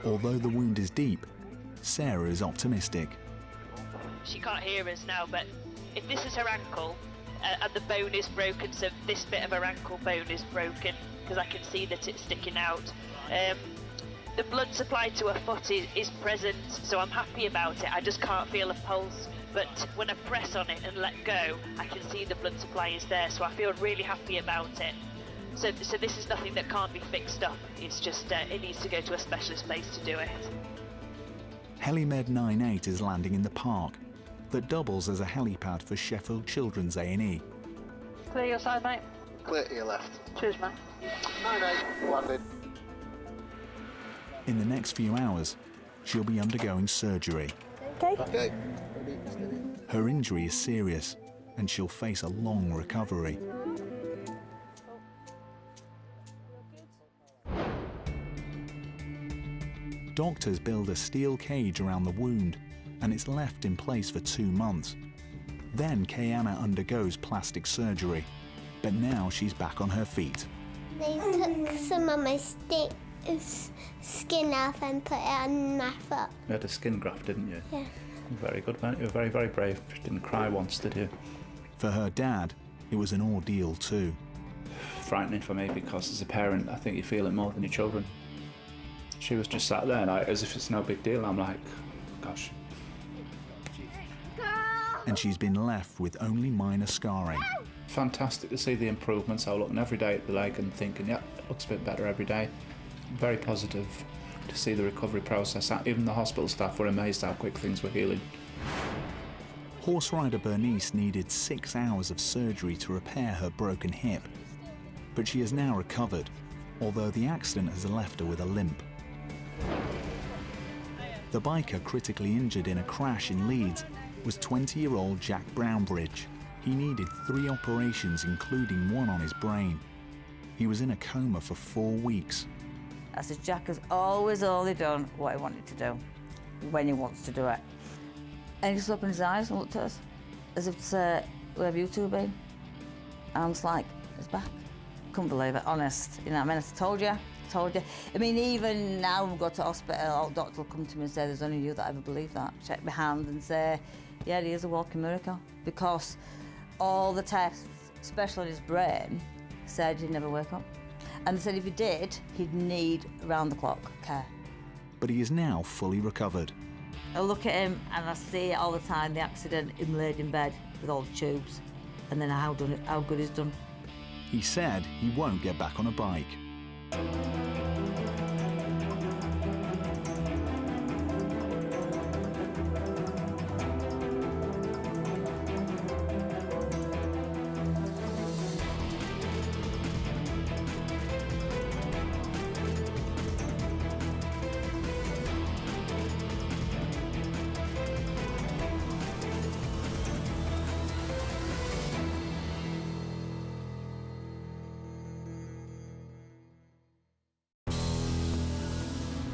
Although the wound is deep, Sarah is optimistic. She can't hear us now, but if this is her ankle and the bone is broken, so this bit of her ankle bone is broken because I can see that it's sticking out. The blood supply to her foot is present, so I'm happy about it. I just can't feel a pulse. But when I press on it and let go, I can see the blood supply is there, so I feel really happy about it. So this is nothing that can't be fixed up. It's just it needs to go to a specialist place to do it. Helimed 98 is landing in the park that doubles as a helipad for Sheffield Children's A&E. Clear your side, mate. Clear to your left. Cheers, mate. 98, landed. In the next few hours, she'll be undergoing surgery. Okay. Her injury is serious, and she'll face a long recovery. Doctors build a steel cage around the wound, and it's left in place for 2 months. Then Kayana undergoes plastic surgery, but now she's back on her feet. They took some of my skin off and put it on my foot. You had a skin graft, didn't you? Yeah. Very good, man. You were very, very brave. You didn't cry once, did you? For her dad, it was an ordeal too. Frightening for me because as a parent, I think you feel it more than your children. She was just sat there like, as if it's no big deal. I'm like, gosh. And she's been left with only minor scarring. Fantastic to see the improvements. I was looking every day at the leg and thinking, yeah, it looks a bit better every day. Very positive to see the recovery process. Even the hospital staff were amazed how quick things were healing. Horse rider Bernice needed 6 hours of surgery to repair her broken hip. But she has now recovered, although the accident has left her with a limp. The biker critically injured in a crash in Leeds was 20-year-old Jack Brownbridge. He needed 3 operations, including one on his brain. He was in a coma for 4 weeks. I said, Jack has always only done what he wanted to do, when he wants to do it. And he just opened his eyes and looked at us, as if to say, where have you two been? And I was like, he's back. Couldn't believe it, honest. You know what I mean? I told you. I mean, even now when we go to hospital, the doctor will come to me and say, there's only you that ever believe that. Check my hand and say, yeah, he is a walking miracle. Because all the tests, especially on his brain, said he'd never wake up. And they said if he did, he'd need round-the-clock care. But he is now fully recovered. I look at him and I see it all the time, the accident, him laid in bed with all the tubes, and then how good he's done. He said he won't get back on a bike.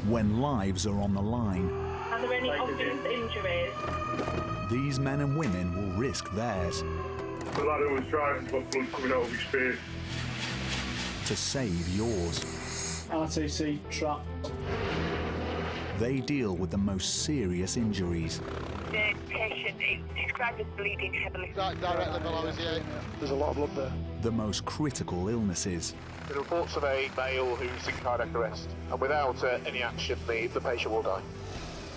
When lives are on the line, Are there any obvious injuries? these men and women will risk theirs The lad who was driving got blood coming out of his face. to save yours. RTC trap. They deal with the most serious injuries. The patient is described as bleeding heavily. Directly below his ear. There's a lot of blood there. The most critical illnesses. The reports of a male who's in cardiac arrest, and without any action, the patient will die.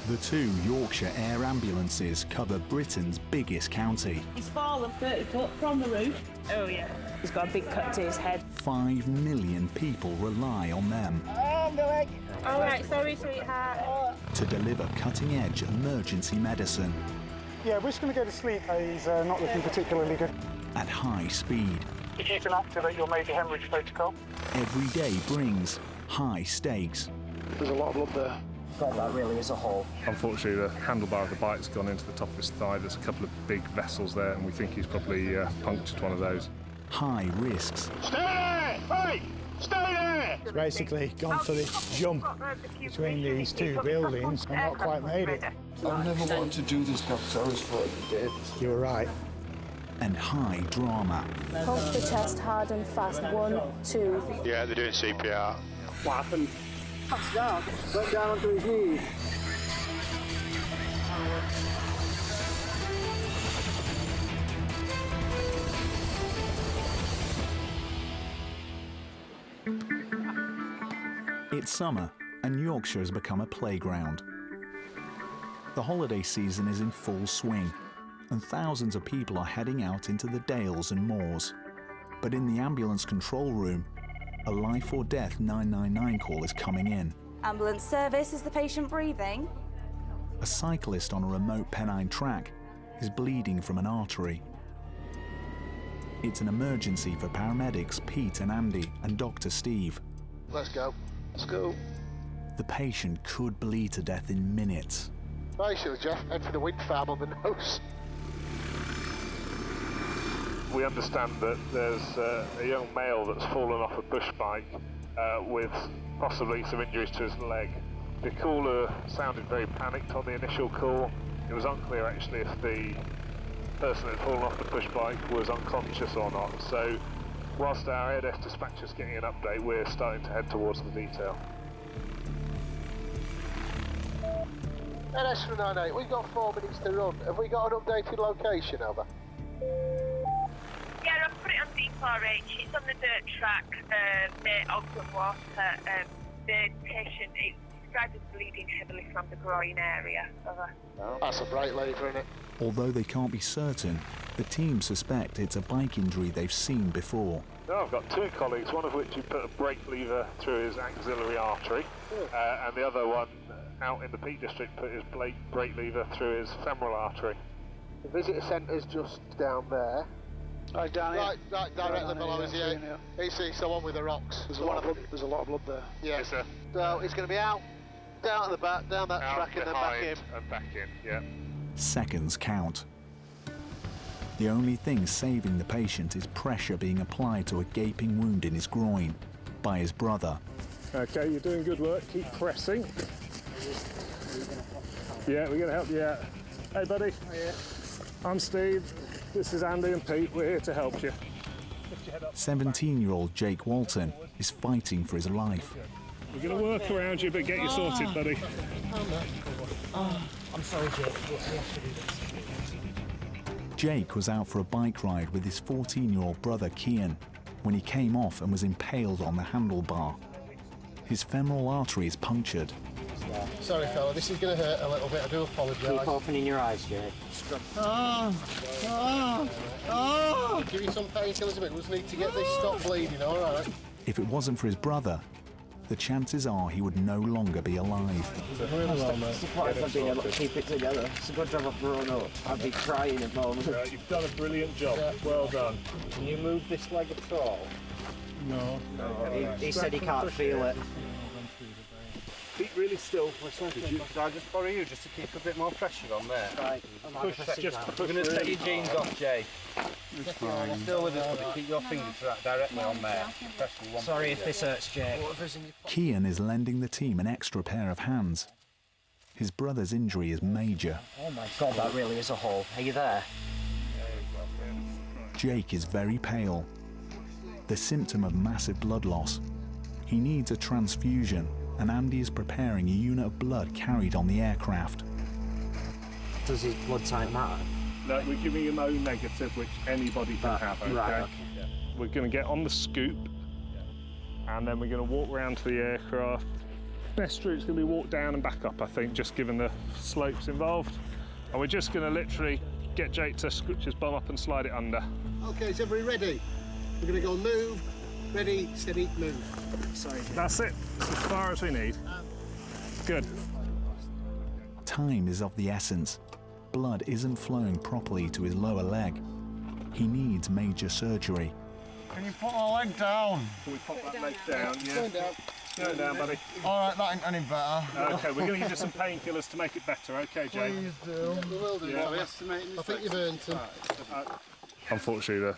The 2 Yorkshire Air Ambulances cover Britain's biggest county. He's fallen 30 foot from the roof. Oh, yeah. He's got a big cut to his head. 5 million people rely on them All right, sorry, sweetheart. to deliver cutting-edge emergency medicine Yeah, we're just going to go to sleep. He's not looking particularly good. at high speed. If you can activate your major hemorrhage protocol. Every day brings high stakes. There's a lot of blood there. That really is a hole. Unfortunately, the handlebar of the bike's gone into the top of his thigh. There's a couple of big vessels there, and we think he's probably punctured one of those. High risks. Stay there! Hey! Stay there! It's basically gone for this jump between these 2 buildings and not quite made it. I never wanted to do this, Doctor. I was thought you did. You were right. And high drama. Pump the chest hard and fast. 1, 2. Yeah, they're doing CPR. What happened? Passed down. Went down onto his knees. It's summer, and Yorkshire has become a playground. The holiday season is in full swing, and thousands of people are heading out into the dales and moors. But in the ambulance control room, a life or death 999 call is coming in. Ambulance service, is the patient breathing? A cyclist on a remote Pennine track is bleeding from an artery. It's an emergency for paramedics Pete and Andy and Dr. Steve. Let's go. Let's go. The patient could bleed to death in minutes. Basically, Jeff, head for the wind farm on the nose. We understand that there's a young male that's fallen off a push bike with possibly some injuries to his leg. The caller sounded very panicked on the initial call. It was unclear actually if the person that had fallen off the push bike was unconscious or not. So whilst our ADF dispatcher's getting an update, we're starting to head towards the detail. NS398, we've got 4 minutes to run. Have we got an updated location, over? Yeah, I've put it on D4H. It's on the dirt track near Ogden Water. The patient is described as bleeding heavily from the groin area. Over. Oh, that's a brake lever, isn't it? Although they can't be certain, the team suspect it's a bike injury they've seen before. No, I've got 2 colleagues, one of which who put a brake lever through his axillary artery, and the other one out in the Peak District put his brake lever through his femoral artery. The visitor centre's just down there. Right down here. Right directly below us, yeah. It's the one with the rocks. There's a lot of blood there. Yeah. Yes, sir. So it's going to be out, down at the back, down that Out track, and then back in. and back in, yeah. Seconds count. The only thing saving the patient is pressure being applied to a gaping wound in his groin by his brother. Okay, you're doing good work. Keep pressing. Yeah, we're going to help you out. Hey, buddy. Hiya. I'm Steve. This is Andy and Pete. We're here to help you. 17-year-old Jake Walton is fighting for his life. We're going to work around you, but get you sorted, buddy. I'm sorry, Jake. Jake was out for a bike ride with his 14-year-old brother Kian when he came off and was impaled on the handlebar. His femoral artery is punctured. Sorry, fella, this is going to hurt a little bit. I do apologise. Keep opening your eyes, Jake. Give you some painkillers a bit. We just need to get this stopped bleeding, all right? If it wasn't for his brother, the chances are he would no longer be alive. I'm surprised I've been able to keep it together. It's a good job I've grown up. I'd be crying at the moment. You've done a brilliant job. Yeah. Well done. Can you move this leg at all? No. He said he can't feel it. Keep really still. Could I just borrow you just to keep a bit more pressure on there? Right. Push. We're going to take your jeans off, Jay. Still with us, buddy. Keep your fingers directly on there. Sorry if this hurts, Jay. Kian is lending the team an extra pair of hands. His brother's injury is major. Oh my God, that really is a hole. Are you there? Jake is very pale, the symptom of massive blood loss. He needs a transfusion, and Andy is preparing a unit of blood carried on the aircraft. Does his blood type matter? No, we're giving him O negative, which anybody can have, okay? Right, okay. Yeah. We're going to get on the scoop, and then we're going to walk round to the aircraft. Best route's going to be walk down and back up, I think, just given the slopes involved. And we're just going to literally get Jake to scooch his bum up and slide it under. Okay, is everybody ready? We're going to go move, ready, steady, move. Sorry. That's it. As far as we need. Good. Time is of the essence. Blood isn't flowing properly to his lower leg. He needs major surgery. Can you put my leg down? Can we pop that leg down? Yeah. Go down, buddy. All right, that ain't any better. Okay, we're going to give you some painkillers to make it better. Okay, Jake? Please do. We will do. Yeah. I think you've earned some. Unfortunately, the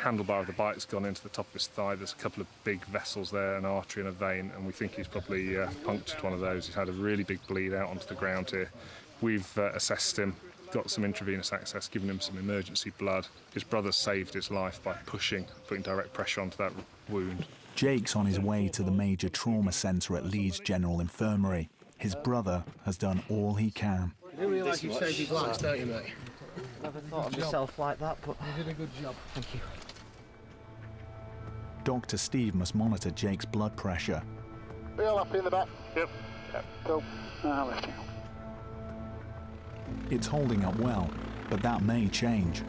handlebar of the bike's gone into the top of his thigh. There's a couple of big vessels there, an artery and a vein, and we think he's probably punctured one of those. He's had a really big bleed out onto the ground here. We've assessed him, got some intravenous access, given him some emergency blood. His brother saved his life by putting direct pressure onto that wound. Jake's on his way to the major trauma centre at Leeds General Infirmary. His brother has done all he can. You do realise you've saved his life, don't you, mate? Never thought of myself like that, but you did a good job. Thank you. Dr. Steve must monitor Jake's blood pressure. We all happy in the back? Yep. Cool. Lifting. It's holding up well, but that may change.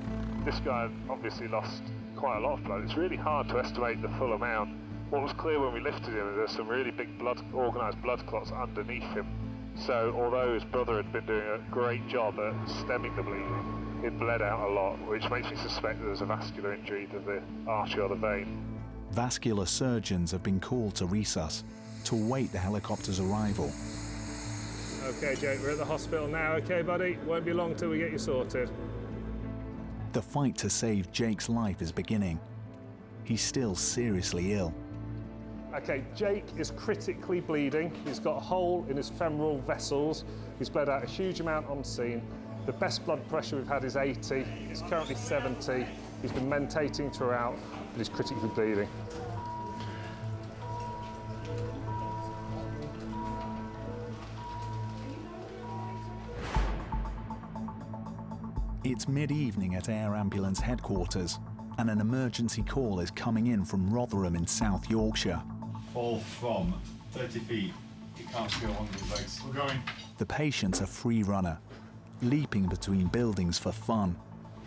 This guy obviously lost quite a lot of blood. It's really hard to estimate the full amount. What was clear when we lifted him is there's some really big organised blood clots underneath him. So although his brother had been doing a great job at stemming the bleeding, it bled out a lot, which makes me suspect that there's a vascular injury to the artery or the vein. Vascular surgeons have been called to resus to await the helicopter's arrival. Okay, Jake, we're at the hospital now, okay, buddy? Won't be long till we get you sorted. The fight to save Jake's life is beginning. He's still seriously ill. Okay, Jake is critically bleeding. He's got a hole in his femoral vessels. He's bled out a huge amount on scene. The best blood pressure we've had is 80. He's currently 70. He's been mentating throughout, but he's critically bleeding. It's mid-evening at Air Ambulance headquarters, and an emergency call is coming in from Rotherham in South Yorkshire. Fall from 30 feet. He can't go on his legs. We're going. The patient's a free runner, leaping between buildings for fun.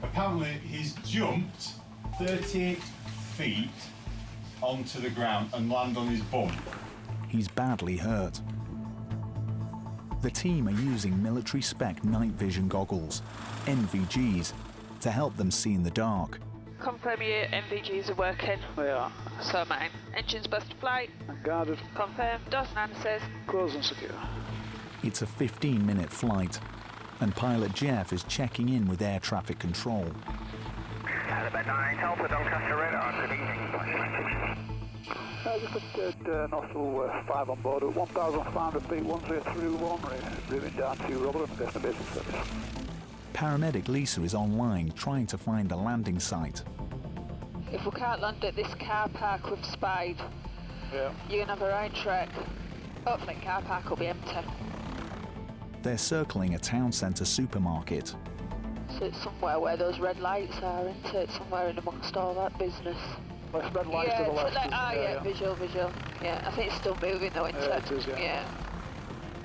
Apparently he's jumped 30 feet onto the ground and landed on his bum. He's badly hurt. The team are using military-spec night vision goggles, NVGs, to help them see in the dark. Confirm your NVGs are working. They are. So mine. Engines bust to flight. Guarded. Confirm. Doors and answers. Closed and secure. It's a 15-minute flight, and pilot Jeff is checking in with air traffic control. Helibet 9, Alpha Doncaster radar, good evening. Just at nostril 5 on board at 1,500 feet, 13031, moving down to Rotherham, destination service. Paramedic Lisa is online trying to find a landing site. If we can't land at this car park we've spied, you're going to have a right trek. Hopefully the car park will be empty. They're circling a town centre supermarket. So it's somewhere where those red lights are, isn't it? Somewhere in amongst all that business. Left red lights to the left. Visual. Yeah, I think it's still moving though, isn't it? It is, yeah.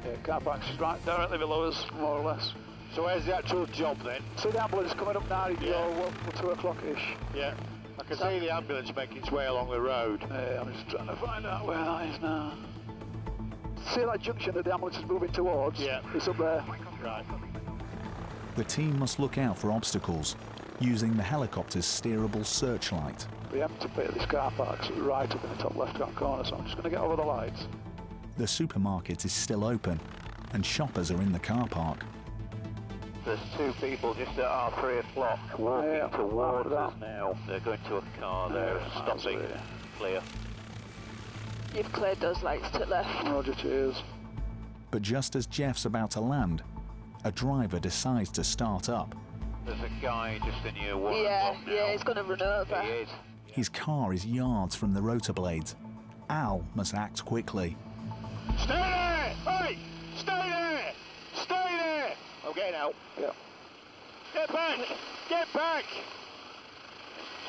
Yeah, car park's right directly below us, more or less. So where's the actual job then? See the ambulance coming up now, 2 o'clock-ish. Yeah. I can see the ambulance making its way along the road. I'm just trying to find out where that is now. See that junction that the ambulance is moving towards? Yeah. It's up there. Right. The team must look out for obstacles, using the helicopter's steerable searchlight. The empty bit of this car park's right up in the top left-hand corner, so I'm just going to get over the lights. The supermarket is still open, and shoppers are in the car park. There's 2 people just at our 3 o'clock walking towards us now. They're going to a car there, stopping, clear. You've cleared those lights to the left. Roger, cheers. But just as Jeff's about to land, a driver decides to start up. There's a guy just in your one. Yeah, he's going to run over. He is. His car is yards from the rotor blades. Al must act quickly. Stay there! Hey! Stay there! Stay there! I'm getting out. Yeah. Get back! Get back!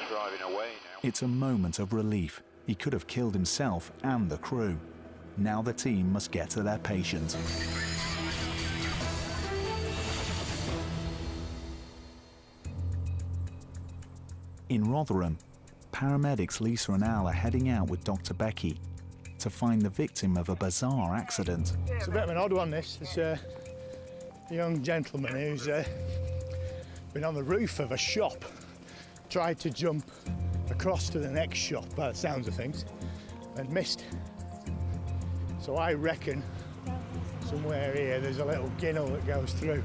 It's driving away now. It's a moment of relief. He could have killed himself and the crew. Now the team must get to their patient. In Rotherham, paramedics Lisa and Al are heading out with Dr. Becky to find the victim of a bizarre accident. It's a bit of an odd one, this. It's a young gentleman who's been on the roof of a shop, tried to jump across to the next shop, by the sounds of things, and missed. So I reckon somewhere here there's a little ginnel that goes through.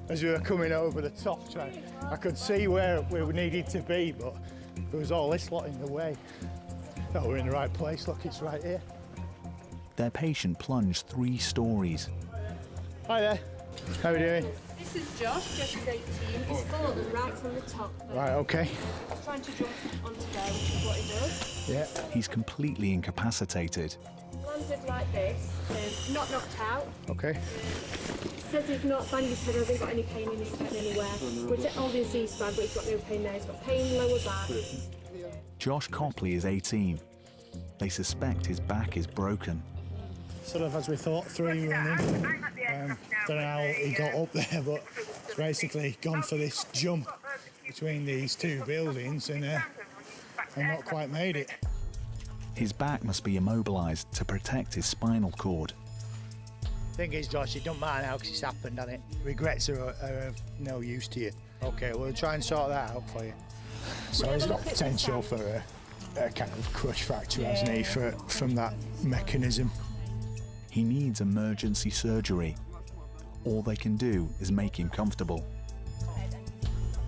As we were coming over the top, I could see where we needed to be, but there was all this lot in the way. Oh, we're in the right place, look, it's right here. Their patient plunged 3 stories. Hi there, how are we doing? This is Josh, Josh is 18, he's fallen right from the top. Right, okay. Trying to jump onto there, which is what he does. Yeah. He's completely incapacitated. Landed like this, not knocked out. Okay. Says he's not banged his head, hasn't got any pain in his head anywhere. Which obviously he's bad, but he's got no pain there. He's got pain lower back. Josh Copley is 18. They suspect his back is broken. Sort of as we thought, 3 running. Don't know how he got up there, but it's basically gone for this jump between these 2 buildings and not quite made it. His back must be immobilised to protect his spinal cord. Thing is, Josh, it don't matter now because it's happened, hasn't it? Regrets are of no use to you. Okay, we'll try and sort that out for you. So he's got potential for a kind of crush fracture, hasn't he, from that mechanism. He needs emergency surgery. All they can do is make him comfortable.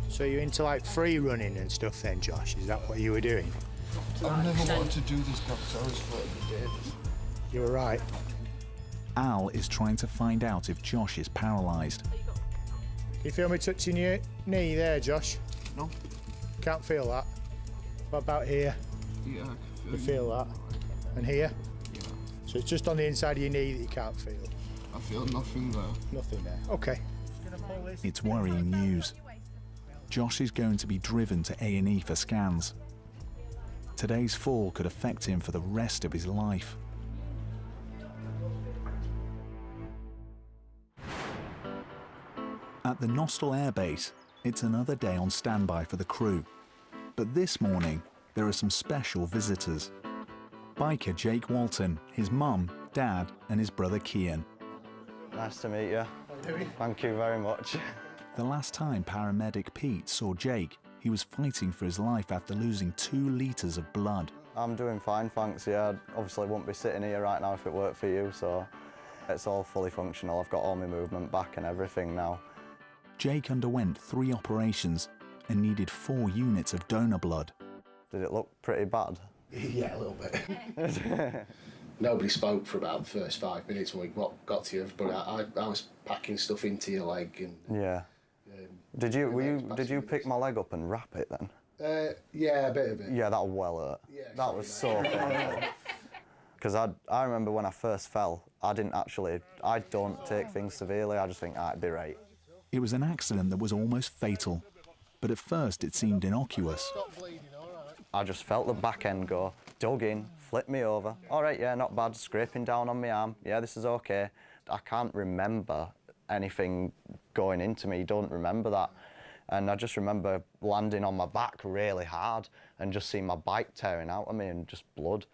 So you're into like free running and stuff then, Josh? Is that what you were doing? I've never wanted to do this, Doctor. I always thought I did. You were right. Al is trying to find out if Josh is paralysed. You feel me touching your knee there, Josh? No. Can't feel that. What about here? Yeah, I can feel you feel that? And here? Yeah. So it's just on the inside of your knee that you can't feel? I feel nothing there. Nothing there. Okay. It's worrying news. Josh is going to be driven to A&E for scans. Today's fall could affect him for the rest of his life. At the Nostell Air Base, it's another day on standby for the crew. But this morning, there are some special visitors. Biker Jake Walton, his mum, dad, and his brother Kian. Nice to meet you. Thank you very much. The last time paramedic Pete saw Jake, he was fighting for his life after losing 2 litres of blood. I'm doing fine, thanks. Yeah, I obviously wouldn't be sitting here right now if it worked for you, so it's all fully functional. I've got all my movement back and everything now. Jake underwent 3 operations and needed 4 units of donor blood. Did it look pretty bad? Yeah, a little bit. Nobody spoke for about the first 5 minutes when we got to you, but I was packing stuff into your leg and. Yeah. Did you pick my leg up and wrap it then? Yeah, a bit of it. Yeah, that well hurt. Yeah, that was so painful. Because I remember when I first fell, I don't take things severely. I just think I'd be right. It was an accident that was almost fatal, but at first it seemed innocuous. I just felt the back end go, dug in, flipped me over. All right, yeah, not bad, scraping down on my arm. Yeah, this is okay. I can't remember anything going into me, don't remember that. And I just remember landing on my back really hard and just seeing my bike tearing out of me and just blood.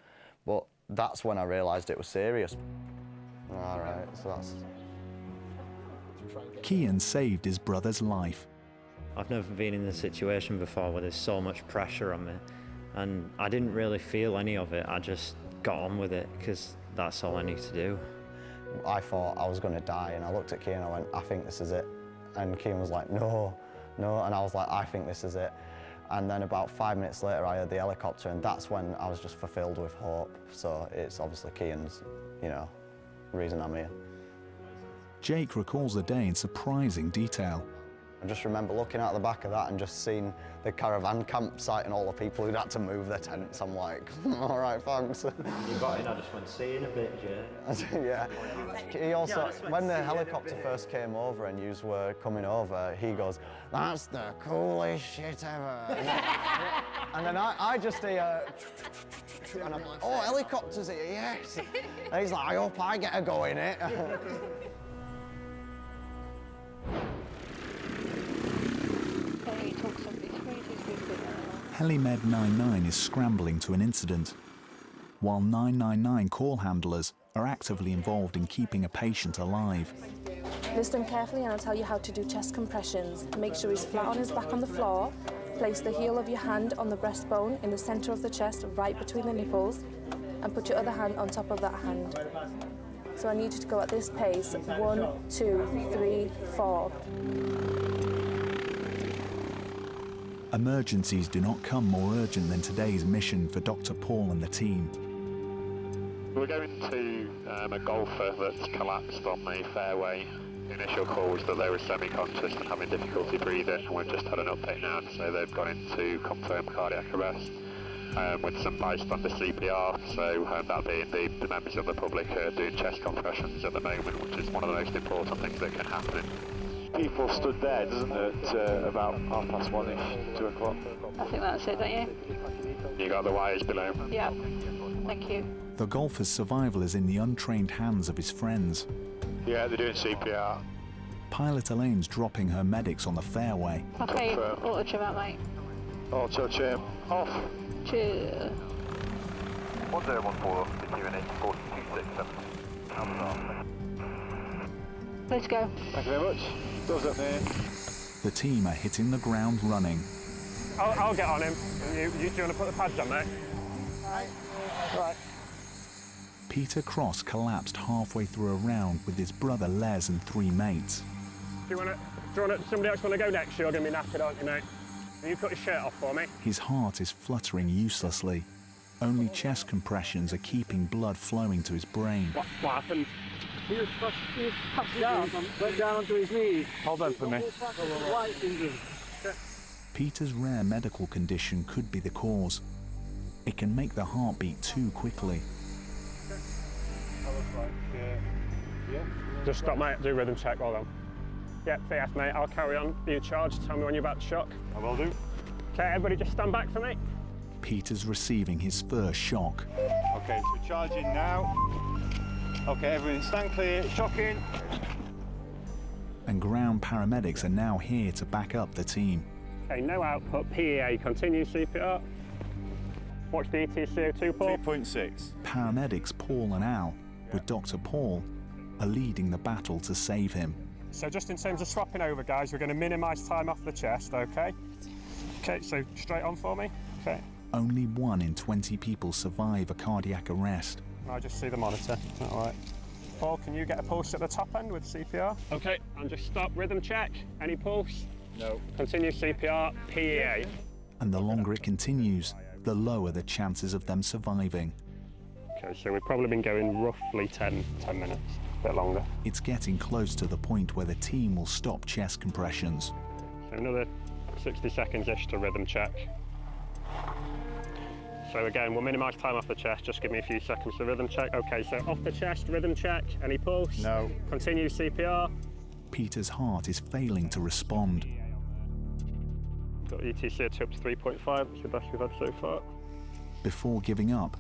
But that's when I realised it was serious. All right, so that's... Kian saved his brother's life. I've never been in this situation before where there's so much pressure on me, and I didn't really feel any of it. I just got on with it because that's all I need to do. I thought I was going to die, and I looked at Kian and I went, I think this is it. And Kian was like, no, no, and I was like, I think this is it. And then about 5 minutes later I heard the helicopter, and that's when I was just fulfilled with hope. So it's obviously Kian's, reason I'm here. Jake recalls the day in surprising detail. I just remember looking out the back of that and just seeing the caravan campsite and all the people who'd had to move their tents. I'm like, all right, thanks. You got in, I just went, see you in a bit, Jay. Yeah. He also, when the helicopter first came over and you were coming over, he goes, that's the coolest shit ever. And then I just hear, and I'm like, oh, helicopters here, yes. And he's like, I hope I get a go in it. Helimed 99 is scrambling to an incident, while 999 call handlers are actively involved in keeping a patient alive. Listen carefully and I'll tell you how to do chest compressions. Make sure he's flat on his back on the floor. Place the heel of your hand on the breastbone in the centre of the chest, right between the nipples, and put your other hand on top of that hand. So I need you to go at this pace. 1, 2, 3, 4. Emergencies do not come more urgent than today's mission for Dr. Paul and the team. We're going to a golfer that's collapsed on the fairway. The initial call was that they were semi-conscious and having difficulty breathing, and we've just had an update now, so they've gone into confirmed cardiac arrest with some bystander CPR, so that being the members of the public doing chest compressions at the moment, which is one of the most important things that can happen. People stood there, doesn't it, about 1:30-ish, 2 o'clock? I think that's it, don't you? You got the wires below? Yeah. Thank you. The golfer's survival is in the untrained hands of his friends. Yeah, they're doing CPR. Pilot Elaine's dropping her medics on the fairway. Okay, auto trim out, mate. Auto trim off. Cheers. 1014, continuing 4267. Let's go. Thank you very much. Doors up there. The team are hitting the ground running. I'll get on him. Do you want to put the pads on, mate? Right. Peter Cross collapsed halfway through a round with his brother Les and 3 mates. Somebody else want to go next? You're going to be knackered, aren't you, mate? Can you cut his shirt off for me? His heart is fluttering uselessly. Only chest compressions are keeping blood flowing to his brain. What happened? He was down, went down onto his knees. Hold on for me. Peter's rare medical condition could be the cause. It can make the heart beat too quickly. Just stop, mate. Do rhythm check. Hold on. Yep, VF, mate. I'll carry on. Be in charge. Tell me when you're about to shock. I will do. Okay, everybody just stand back for me. Peter's receiving his first shock. Okay, so charging now. Okay, everyone stand clear. Shocking. And ground paramedics are now here to back up the team. Okay, no output. PEA. Continue CPR. Watch the ETCO2, Paul. 3.6. Paramedics Paul and Al, with Dr. Paul, are leading the battle to save him. So just in terms of swapping over, guys, we're going to minimise time off the chest, okay? Okay, so straight on for me. Okay. Only 1 in 20 people survive a cardiac arrest. I just see the monitor. All right. Paul, can you get a pulse at the top end with CPR? Okay, and just stop. Rhythm check. Any pulse? No. Continue CPR. PEA. And the longer it continues, the lower the chances of them surviving. Okay, so we've probably been going roughly 10 minutes, a bit longer. It's getting close to the point where the team will stop chest compressions. So another 60 seconds-ish to rhythm check. So again, we'll minimise time off the chest, just give me a few seconds to rhythm check. Okay, so off the chest, rhythm check, any pulse? No. Continue CPR. Peter's heart is failing to respond. Got ETCO2 up to 3.5, it's the best we've had so far. Before giving up,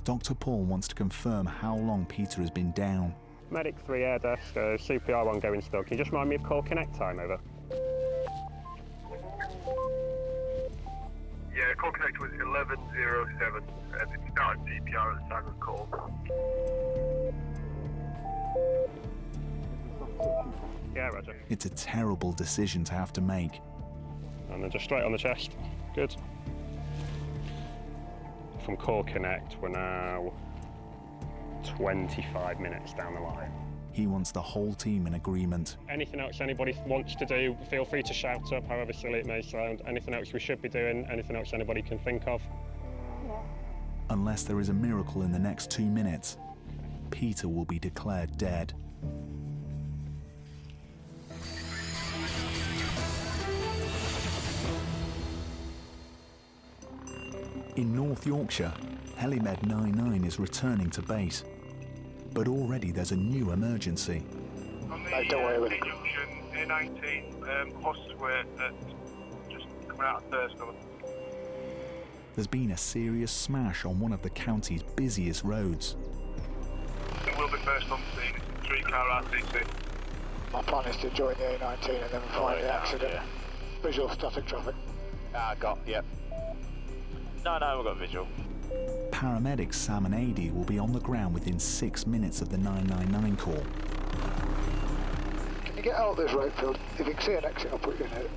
Dr. Paul wants to confirm how long Peter has been down. Medic 3 air desk, CPR 1 going still. Can you just remind me of call connect time, over? Yeah, call connect was 11:07, and it started CPR at the time of call. Yeah, Roger. It's a terrible decision to have to make. And then just straight on the chest. Good. From call connect, we're now 25 minutes down the line. He wants the whole team in agreement. Anything else anybody wants to do, feel free to shout up, however silly it may sound. Anything else we should be doing, anything else anybody can think of. Unless there is a miracle in the next 2 minutes, Peter will be declared dead. In North Yorkshire, Helimed 99 is returning to base. But already there's a new emergency. On the junction, A19, horses were just coming out of first. There's been a serious smash on one of the county's busiest roads. It will be first on scene, it's a 3-car RTC. My plan is to join the A19 and then find the accident. Yeah. Visual static traffic. Yep. No, we've got visual. Paramedics Sam and Adi will be on the ground within 6 minutes of the 999 call. Can you get out of this right field? If you can see an exit, I'll put you in it.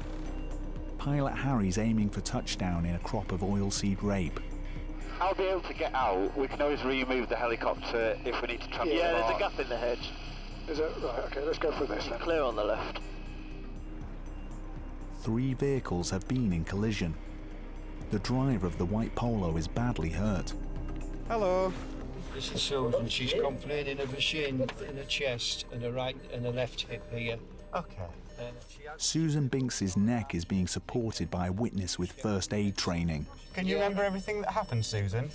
Pilot Harry's aiming for touchdown in a crop of oilseed rape. I'll be able to get out. We can always remove the helicopter if we need to transfer. Yeah, there's a gap in the hedge. Is it? Right, okay, let's go for this then. Clear on the left. 3 vehicles have been in collision. The driver of the white Polo is badly hurt. Hello. This is Susan. She's complaining of a shin in her chest and her right and her left hip here. Okay. Susan Binks's neck is being supported by a witness with first aid training. Can you remember everything that happened, Susan?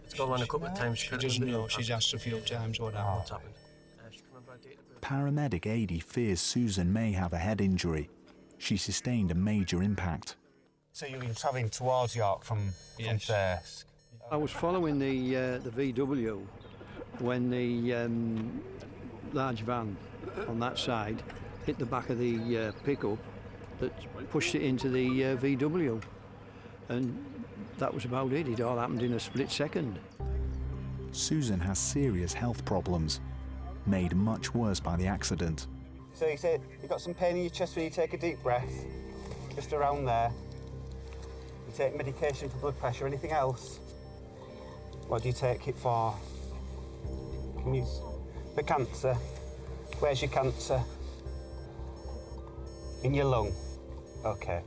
It's gone on a couple of times. She doesn't know. She's asked a few times what happened. Paramedic Adi fears Susan may have a head injury. She sustained a major impact. So you were travelling towards York from Thirsk. I was following the VW when the large van on that side hit the back of the pickup that pushed it into the VW, and that was about it. It all happened in a split second. Susan has serious health problems, made much worse by the accident. So you say you've got some pain in your chest when you take a deep breath, just around there. You take medication for blood pressure. Anything else? What do you take it for? Can you... For cancer? Where's your cancer? In your lung? OK.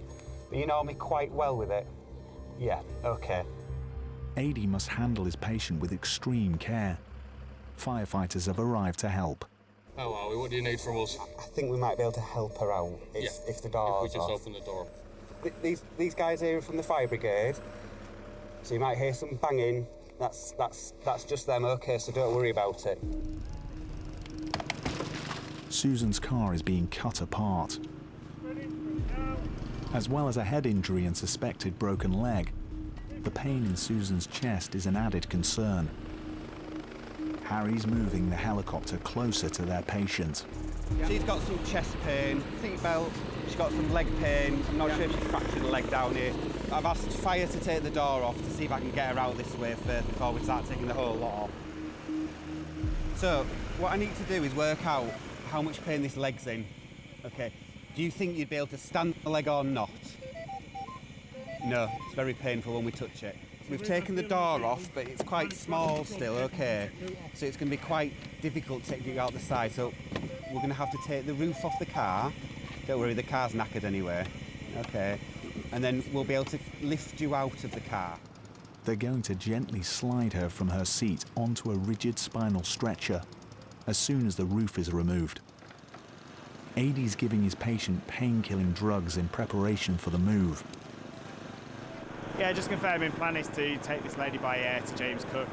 But you know me quite well with it? Yeah, OK. AD must handle his patient with extreme care. Firefighters have arrived to help. How are we? What do you need from us? I think we might be able to help her out if the door's If we just off. open the door. These guys here are from the fire brigade, so you might hear some banging. That's just them, OK, so don't worry about it. Susan's car is being cut apart. As well as a head injury and suspected broken leg, the pain in Susan's chest is an added concern. Harry's moving the helicopter closer to their patient. She's got some chest pain, seatbelt, she's got some leg pain. I'm not sure if she's fractured a leg down here. I've asked fire to take the door off to see if I can get her out this way first before we start taking the whole lot off. So, what I need to do is work out how much pain this leg's in. OK, do you think you'd be able to stand the leg or not? No, it's very painful when we touch it. We've taken the door off, but it's quite small still, OK? So it's going to be quite difficult to get you out the side. So we're going to have to take the roof off the car. Don't worry, the car's knackered anyway. OK? And then we'll be able to lift you out of the car. They're going to gently slide her from her seat onto a rigid spinal stretcher as soon as the roof is removed. AD's giving his patient pain-killing drugs in preparation for the move. Yeah, just confirming, plan is to take this lady by air to James Cook.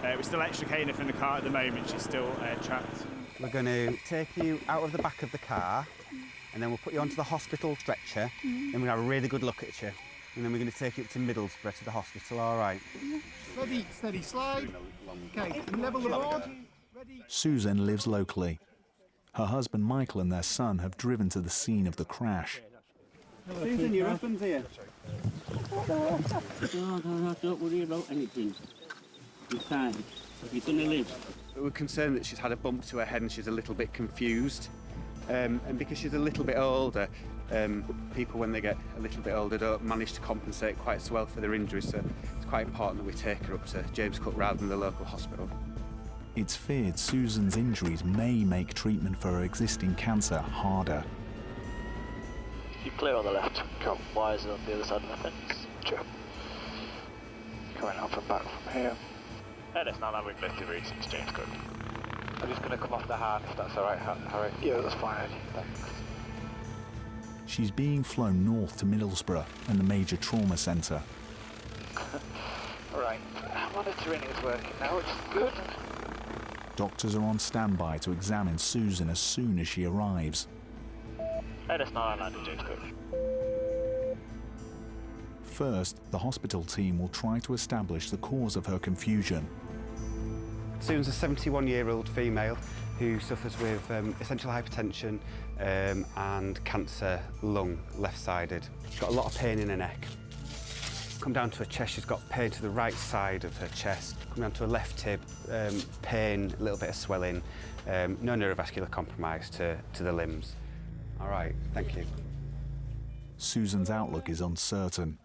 We're still extricating her from the car at the moment, she's still trapped. We're going to take you out of the back of the car, and then we'll put you onto the hospital stretcher, then we'll have a really good look at you, and then we're going to take you up to Middlesbrough to the hospital, all right? Steady, steady, slide. OK, level the board. Susan lives locally. Her husband Michael and their son have driven to the scene of the crash. Susan, your husband's here. No, don't worry about anything. You're fine. You're going to live. We're concerned that she's had a bump to her head and she's a little bit confused. And because she's a little bit older, people when they get a little bit older don't manage to compensate quite so well for their injuries, so it's quite important that we take her up to James Cook rather than the local hospital. It's feared Susan's injuries may make treatment for her existing cancer harder. You're clear on the left, got wires on the other side of the fence. Sure. Coming up and back from here. And it's now that we've lifted routes into James Cook. I'm just going to come off the hand if that's alright, Harry. Yeah, that's fine, thanks. She's being flown north to Middlesbrough and the major trauma centre. Right, monitoring is working now, which is good. Doctors are on standby to examine Susan as soon as she arrives. And it's now landed James Cook. First, the hospital team will try to establish the cause of her confusion. Susan's a 71-year-old female who suffers with essential hypertension and cancer lung, left-sided. She's got a lot of pain in her neck. Come down to her chest, she's got pain to the right side of her chest. Come down to her left hip, pain, a little bit of swelling, no neurovascular compromise to the limbs. All right, thank you. Susan's outlook is uncertain.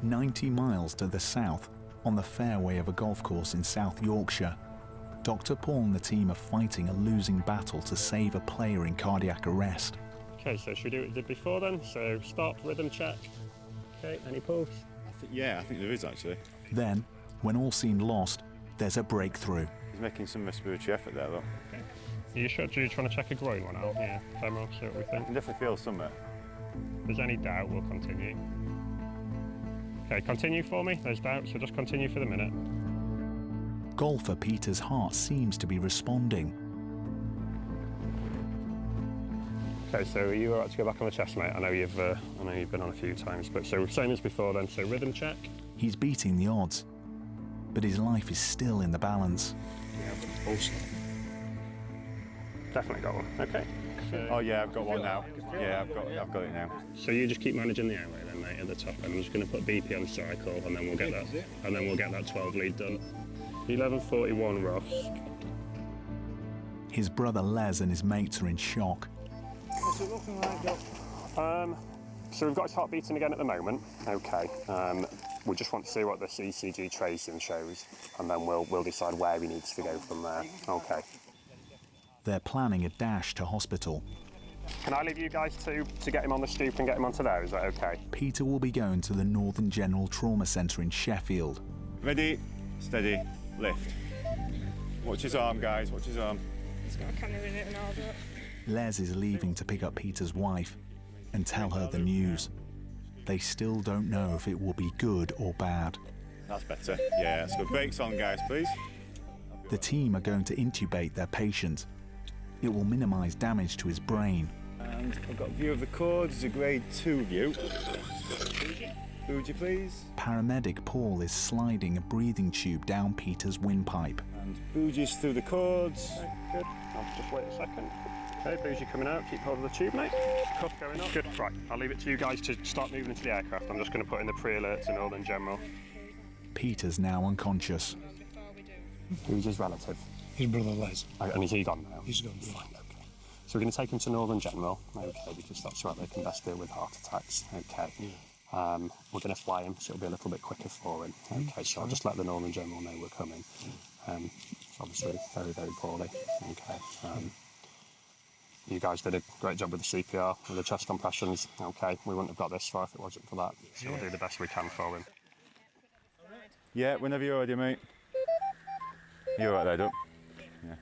90 miles to the south, on the fairway of a golf course in South Yorkshire, Dr. Paul and the team are fighting a losing battle to save a player in cardiac arrest. Okay, so should we do what we did before then? So stop, rhythm check. Okay, any pulse? Yeah, I think there is actually. Then, when all seemed lost, there's a breakthrough. He's making some respiratory effort there though. Okay. Are you sure you're trying to check a groin one out? Yeah, femoral, see what we think. I can definitely feel somewhere. If there's any doubt, we'll continue. Okay, continue for me, there's doubt, so just continue for the minute. Golfer Peter's heart seems to be responding. Okay, so are you all right to go back on the chest, mate? I know you've been on a few times, but so same as before then. So rhythm check. He's beating the odds, but his life is still in the balance. Yeah, pulse. Definitely got one. Okay. Oh yeah, I've got one now. Yeah, I've got it now. So you just keep managing the airway then, mate, at the top. I'm just going to put BP on cycle, and then we'll get that 12 lead done. 11:41, Ross. His brother Les and his mates are in shock. What's it looking like, Doc? So we've got his heart beating again at the moment. Okay. We just want to see what the ECG tracing shows, and then we'll decide where he needs to go from there. Okay. They're planning a dash to hospital. Can I leave you guys to get him on the stoop and get him onto there? Is that okay? Peter will be going to the Northern General Trauma Centre in Sheffield. Ready, steady, lift. Watch his arm, guys, watch his arm. It's got a camera in it and all that. Les is leaving to pick up Peter's wife and tell her the news. They still don't know if it will be good or bad. That's better. Yeah, that's good. Brakes on, guys, please. The team are going to intubate their patient. It will minimise damage to his brain. And I've got a view of the cords, it's a grade 2 view. Bougie, please. Paramedic Paul is sliding a breathing tube down Peter's windpipe. And bougies through the cords. Okay, good. I'll just wait a second. Okay, bougie coming out. Keep hold of the tube, mate. Cuff going up. Good. Right, I'll leave it to you guys to start moving into the aircraft. I'm just going to put in the pre-alert to Northern General. Peter's now unconscious. Who's his relative? His brother Les. And is he gone now? He's gone. Fine, okay. So we're going to take him to Northern General, okay, because that's where they can best deal with heart attacks, okay. Yeah. We're going to fly him, so it'll be a little bit quicker for him. Okay, so I'll just let the Northern General know we're coming. It's obviously very, very poorly. Okay. You guys did a great job with the CPR, with the chest compressions. Okay, we wouldn't have got this far if it wasn't for that. So we'll do the best we can for him. Yeah, whenever you're ready, mate. You're right there, Doc. Yeah.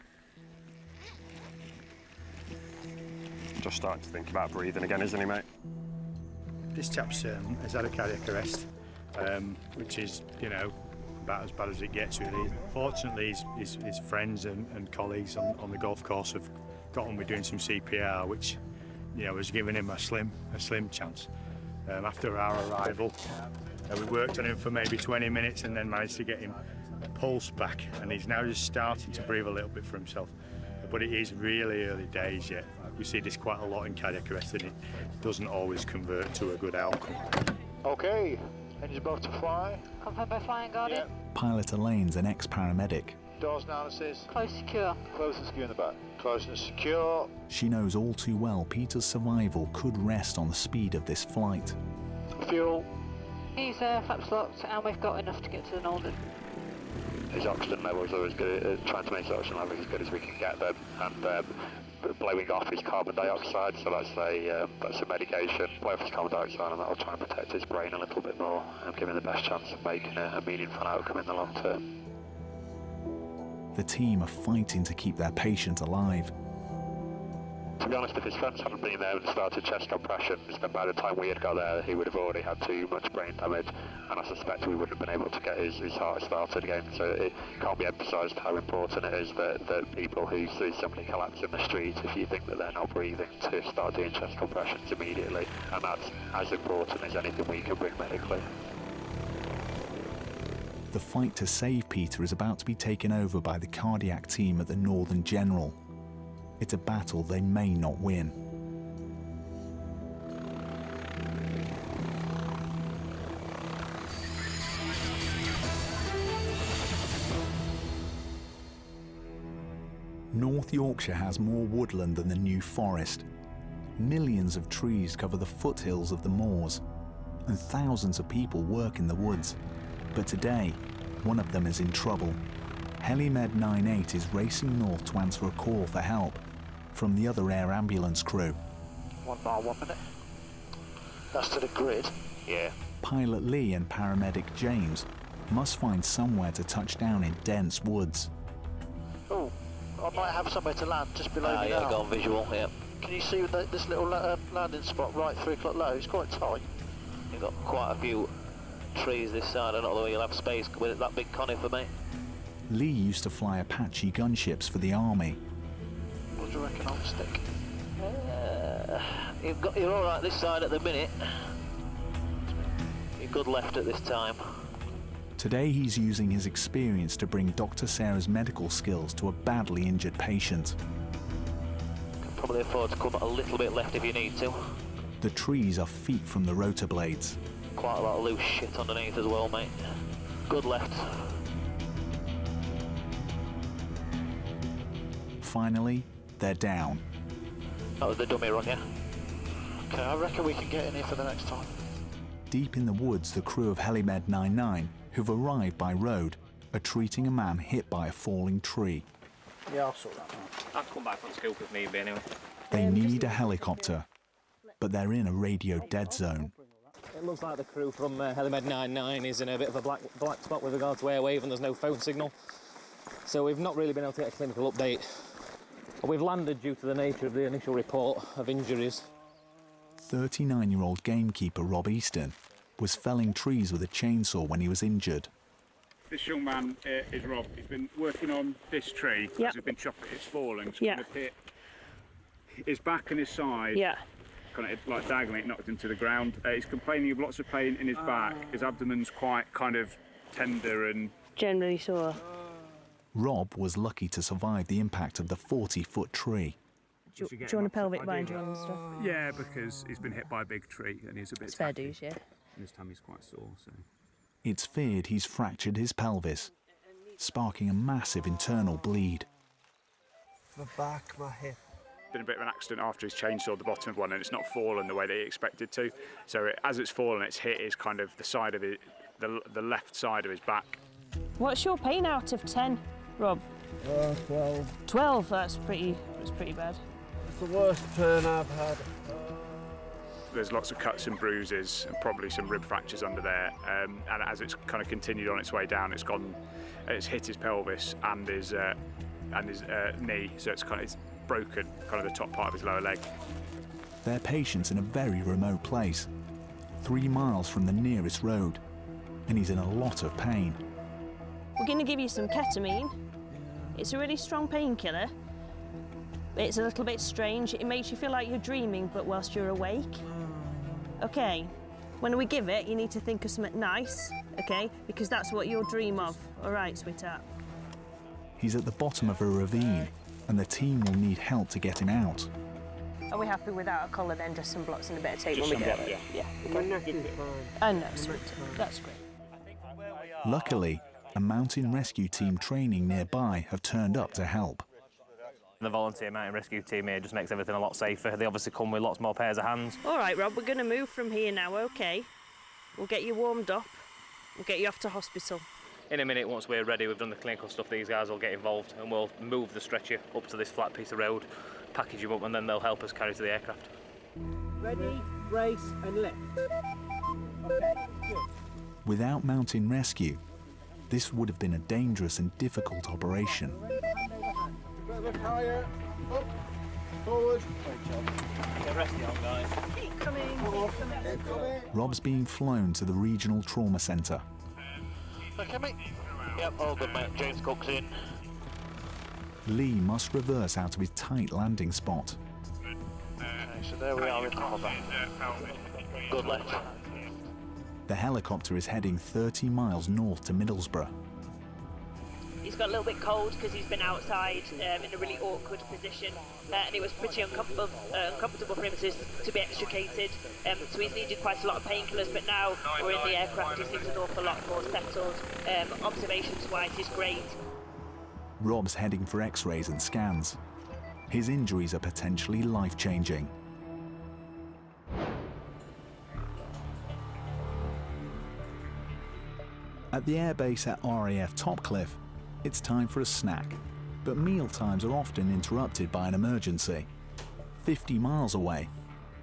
Just starting to think about breathing again, isn't he, mate? This chap's has had a cardiac arrest, which is, about as bad as it gets, really. Fortunately, his friends and colleagues on the golf course have got on with doing some CPR, which, has given him a slim chance. After our arrival, we worked on him for maybe 20 minutes and then managed to get him pulse back, and he's now just starting to breathe a little bit for himself. But it is really early days yet. We see this quite a lot in cardiac arrest, and it doesn't always convert to a good outcome. Okay, engines above to fly. Confirmed by flying guardian. Yep. Pilot Elaine's an ex-paramedic. Doors analysis. Close secure. Close and secure in the back. Close and secure. She knows all too well Peter's survival could rest on the speed of this flight. Fuel. He's flaps locked, and we've got enough to get to the Northern. His oxygen levels are as good, trying to make his oxygen levels as good as we can get them, and blowing off his carbon dioxide, so that's a medication. Blow off his carbon dioxide, and that'll try and protect his brain a little bit more and give him the best chance of making a meaningful outcome in the long term. The team are fighting to keep their patient alive. To be honest, if his friends hadn't been there and started chest compressions, then by the time we had got there, he would have already had too much brain damage, and I suspect we wouldn't have been able to get his heart started again. So it can't be emphasised how important it is that people who see somebody collapse in the street, if you think that they're not breathing, to start doing chest compressions immediately, and that's as important as anything we can bring medically. The fight to save Peter is about to be taken over by the cardiac team at the Northern General. It's a battle they may not win. North Yorkshire has more woodland than the New Forest. Millions of trees cover the foothills of the moors, and thousands of people work in the woods. But today, one of them is in trouble. HeliMed 98 is racing north to answer a call for help from the other air ambulance crew. 1 mile, 1 minute. That's to the grid. Yeah. Pilot Lee and paramedic James must find somewhere to touch down in dense woods. Oh, I might have somewhere to land just below me now. Yeah, got on visual, yeah. Can you see this little landing spot right 3 o'clock low? It's quite tight. You've got quite a few trees this side. I don't know whether you'll have space with that big conifer, mate. Lee used to fly Apache gunships for the army. What do you reckon on stick? You're all right this side at the minute. You're good left at this time. Today he's using his experience to bring Dr. Sarah's medical skills to a badly injured patient. Can probably afford to come a little bit left if you need to. The trees are feet from the rotor blades. Quite a lot of loose shit underneath as well, mate. Good left. Finally, they're down. That was the dummy run, yeah? Okay, I reckon we can get in here for the next time. Deep in the woods, the crew of Helimed 99, who've arrived by road, are treating a man hit by a falling tree. Yeah, I'll sort that out. I'll come back on scoop with me anyway. They need a helicopter, but they're in a radio dead zone. It looks like the crew from Helimed 99 is in a bit of a black spot with regard to airwave, and there's no phone signal. So we've not really been able to get a clinical update. We've landed due to the nature of the initial report of injuries. 39-year-old gamekeeper Rob Easton was felling trees with a chainsaw when he was injured. This young man is Rob. He's been working on this tree. Yep. He's been chopping. It's falling. It's Yeah. kind of hit his back and his side. Yeah. Kind of like diagonally, it knocked him to the ground. He's complaining of lots of pain in his back. His abdomen's quite kind of tender and generally sore. Rob was lucky to survive the impact of the 40-foot tree. Do you want a pelvic binder on and stuff? Yeah, because he's been hit by a big tree and he's a bit It's fair tacky. dues, yeah. And his tummy's quite sore, so. It's feared he's fractured his pelvis, sparking a massive internal bleed. My back, my hip. Been a bit of an accident after he's chainsawed the bottom of one, and it's not fallen the way that he expected to. So as it's fallen, it's hit his kind of the side of it, the left side of his back. What's your pain out of 10, Rob? 12. 12, that's pretty bad. It's the worst pain I've had. There's lots of cuts and bruises and probably some rib fractures under there. And as it's kind of continued on its way down, it's hit his pelvis and his knee. So it's broken kind of the top part of his lower leg. Their patient's in a very remote place, 3 miles from the nearest road, and he's in a lot of pain. We're going to give you some ketamine. It's a really strong painkiller. It's a little bit strange. It makes you feel like you're dreaming, but whilst you're awake. Okay, when we give it, you need to think of something nice, okay? Because that's what you'll dream of. All right, sweetheart. He's at the bottom of a ravine, and the team will need help to get him out. Are we happy without a collar then, just some blocks and a bit of tape Just when we some get block, it? yeah. My neck is fine. I know, sweetie. That's great. Luckily, a mountain rescue team training nearby have turned up to help. The volunteer mountain rescue team here just makes everything a lot safer. They obviously come with lots more pairs of hands. All right, Rob, we're going to move from here now, okay? We'll get you warmed up. We'll get you off to hospital. In a minute, once we're ready, we've done the clinical stuff, these guys will get involved and we'll move the stretcher up to this flat piece of road, package him up, and then they'll help us carry to the aircraft. Ready, brace and lift. Okay, good. Without mountain rescue, this would have been a dangerous and difficult operation. Lift higher, up, forward. Get resty on, guys. Keep coming. Rob's being flown to the regional trauma centre. Okay, mate. Yep, all good, mate. James Cook's in. Lee must reverse out of his tight landing spot. Okay, so there we are in the hover. Good left. The helicopter is heading 30 miles north to Middlesbrough. He's got a little bit cold because he's been outside in a really awkward position, and it was pretty uncomfortable for him to be extricated. So he's needed quite a lot of painkillers, but now we're in the aircraft, he seems an awful lot more settled. Observations-wise, he's great. Rob's heading for x-rays and scans. His injuries are potentially life-changing. At the airbase at RAF Topcliffe, it's time for a snack, but meal times are often interrupted by an emergency. 50 miles away,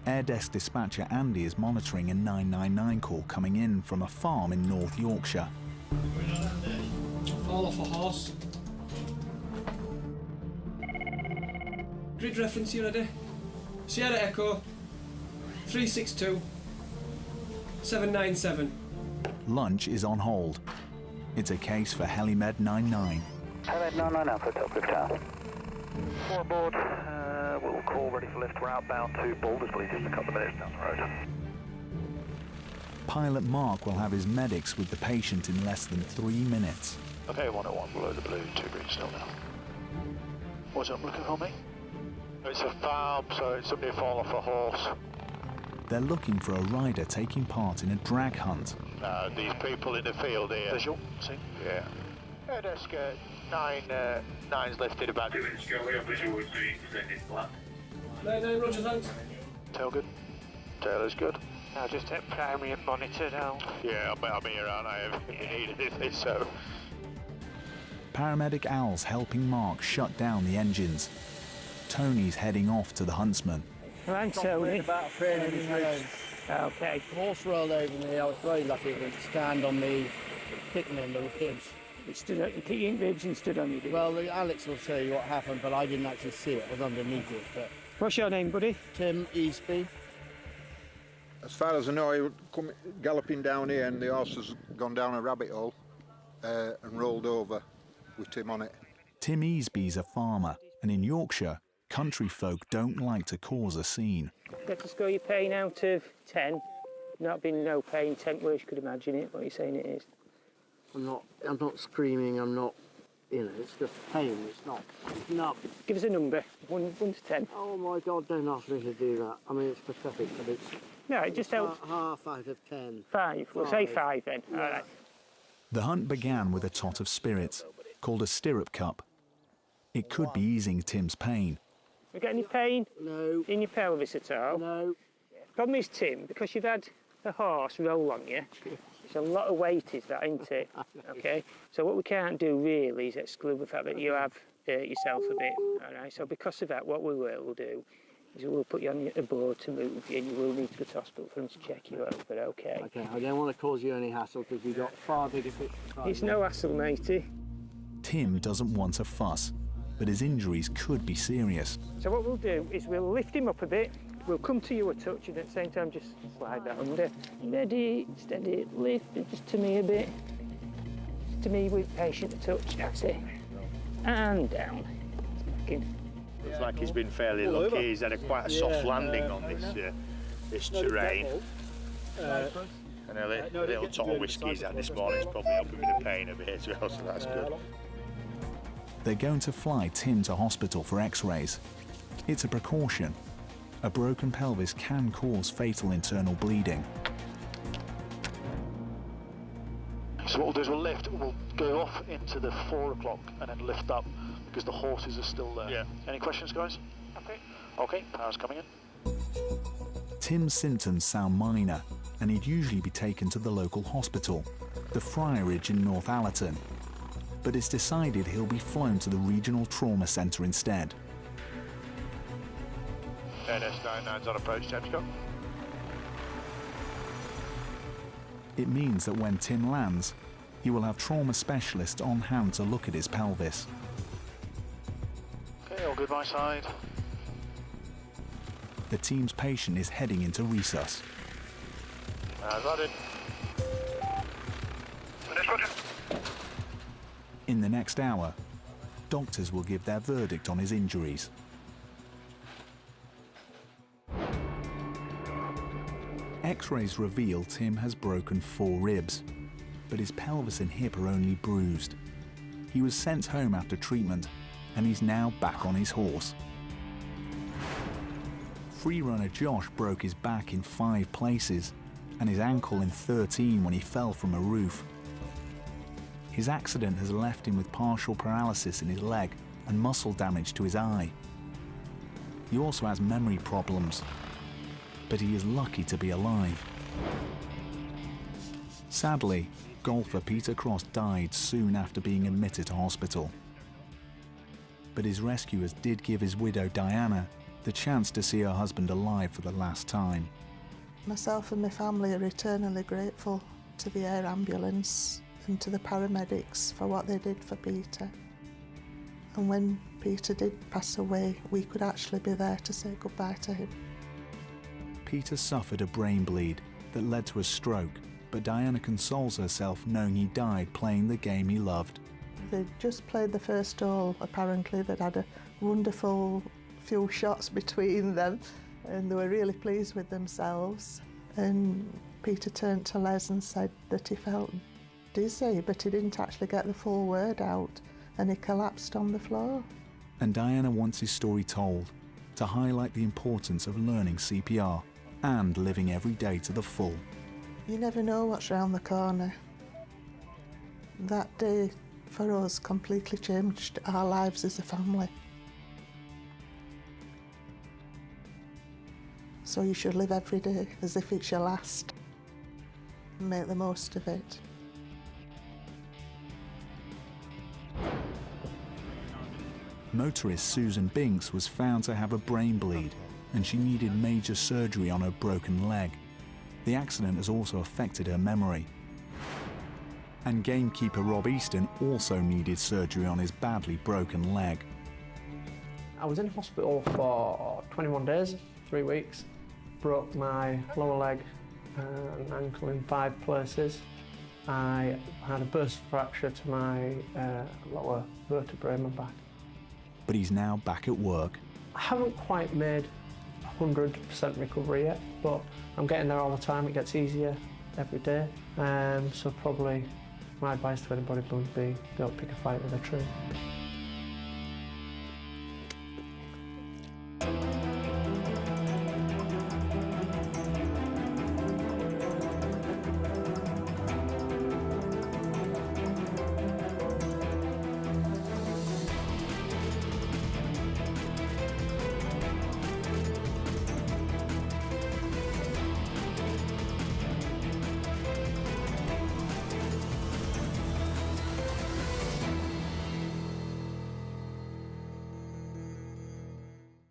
Air Desk dispatcher Andy is monitoring a 999 call coming in from a farm in North Yorkshire. Fall off a horse. Grid reference, you ready? Sierra Echo 362 797. Lunch is on hold. It's a case for Helimed 99. Helimed 99 Alpha, Topcliffe Tower. 4 aboard, We'll call ready for lift. We're outbound to Baldersley, just a couple of minutes down the road. Pilot Mark will have his medics with the patient in less than 3 minutes. Okay, 101 below the blue, 2 green still now. What's up looking for me? It's a farm, so it's somebody fall off a horse. They're looking for a rider taking part in a drag hunt. These people in the field here. Visual, see? Yeah. Desk 9's lifted about 2 minutes ago. We have visual with the extended plan. No, Roger, thanks. Tail good? Tail is good. Now just take primary and monitor down. Yeah, I'm here, aren't I? If you need anything, so. Paramedic Al's helping Mark shut down the engines. Tony's heading off to the huntsman. I'm Tony. About 300 meters. Okay. Horse rolled over me. I was very lucky to stand on the kicking in the ribs. It stood up, kicking ribs and stood on you, did Well, Alex will tell you what happened, but I didn't actually see it. I was underneath it. But What's your name, buddy? Tim Eastby. As far as I know, I was galloping down here and the horse has gone down a rabbit hole and rolled over with Tim on it. Tim Easby's a farmer, and in Yorkshire, country folk don't like to cause a scene. Get to score your pain out of 10. Not been no pain, 10 worse you could imagine it. What are you saying it is? I'm not screaming. I'm not. It's just pain. It's not. Give us a number, 1 to 10. Oh my God! Don't ask me to do that. I mean, it's pathetic, but it's. No, it just helps. Half out of 10. 5. We'll say 5 then. Yeah. All right. The hunt began with a tot of spirits, called a stirrup cup. It could be easing Tim's pain. You got any pain? No. In your pelvis at all? No. Problem is, Tim, because you've had a horse roll on you, it's a lot of weight, is that, isn't it? Okay? So what we can't do really is exclude the fact that you have hurt yourself a bit, all right? So because of that, what we will do is we'll put you on a board to move you, and you will need to go to hospital for them to check you over, okay? Okay, I don't want to cause you any hassle because you've got far bigger fish to fry. It's no hassle, matey. Tim doesn't want a fuss, but his injuries could be serious. So what we'll do is we'll lift him up a bit, we'll come to you a touch, and at the same time just slide that under. Ready, steady, lift, and just to me a bit. Just to me with patient touch, that's it. And down. Back in. Looks like he's been fairly lucky. He's had quite a soft landing on this terrain. And a little tot of whiskey he's had this morning is probably helping with the pain a bit as well, so that's good. They're going to fly Tim to hospital for x-rays. It's a precaution. A broken pelvis can cause fatal internal bleeding. So what we'll do is we'll lift, we'll go off into the 4 o'clock and then lift up because the horses are still there. Yeah. Any questions, guys? Okay. Okay, power's coming in. Tim's symptoms sound minor, and he'd usually be taken to the local hospital, the Friarage in North Allerton. But it's decided he'll be flown to the regional trauma centre instead. NS99's on approach, Temscott. It means that when Tim lands, he will have trauma specialists on hand to look at his pelvis. Okay, all good my side. The team's patient is heading into resus. Got it. In the next hour, doctors will give their verdict on his injuries. X-rays reveal Tim has broken 4 ribs, but his pelvis and hip are only bruised. He was sent home after treatment, and he's now back on his horse. Freerunner Josh broke his back in 5 places, and his ankle in 13 when he fell from a roof. His accident has left him with partial paralysis in his leg and muscle damage to his eye. He also has memory problems, but he is lucky to be alive. Sadly, golfer Peter Cross died soon after being admitted to hospital. But his rescuers did give his widow Diana the chance to see her husband alive for the last time. Myself and my family are eternally grateful to the Air Ambulance and to the paramedics for what they did for Peter. And when Peter did pass away, we could actually be there to say goodbye to him. Peter suffered a brain bleed that led to a stroke, but Diana consoles herself knowing he died playing the game he loved. They just played the first hole, apparently. They'd had a wonderful few shots between them, and they were really pleased with themselves. And Peter turned to Les and said that he felt dizzy, but he didn't actually get the full word out, and he collapsed on the floor. And Diana wants his story told to highlight the importance of learning CPR and living every day to the full. You never know what's round the corner. That day for us completely changed our lives as a family. So you should live every day as if it's your last and make the most of it. Motorist Susan Binks was found to have a brain bleed and she needed major surgery on her broken leg. The accident has also affected her memory. And gamekeeper Rob Easton also needed surgery on his badly broken leg. I was in hospital for 21 days, 3 weeks. Broke my lower leg and ankle in 5 places. I had a burst fracture to my lower vertebrae in my back. But he's now back at work. I haven't quite made 100% recovery yet, but I'm getting there all the time. It gets easier every day. So probably my advice to anybody would be don't pick a fight with a tree.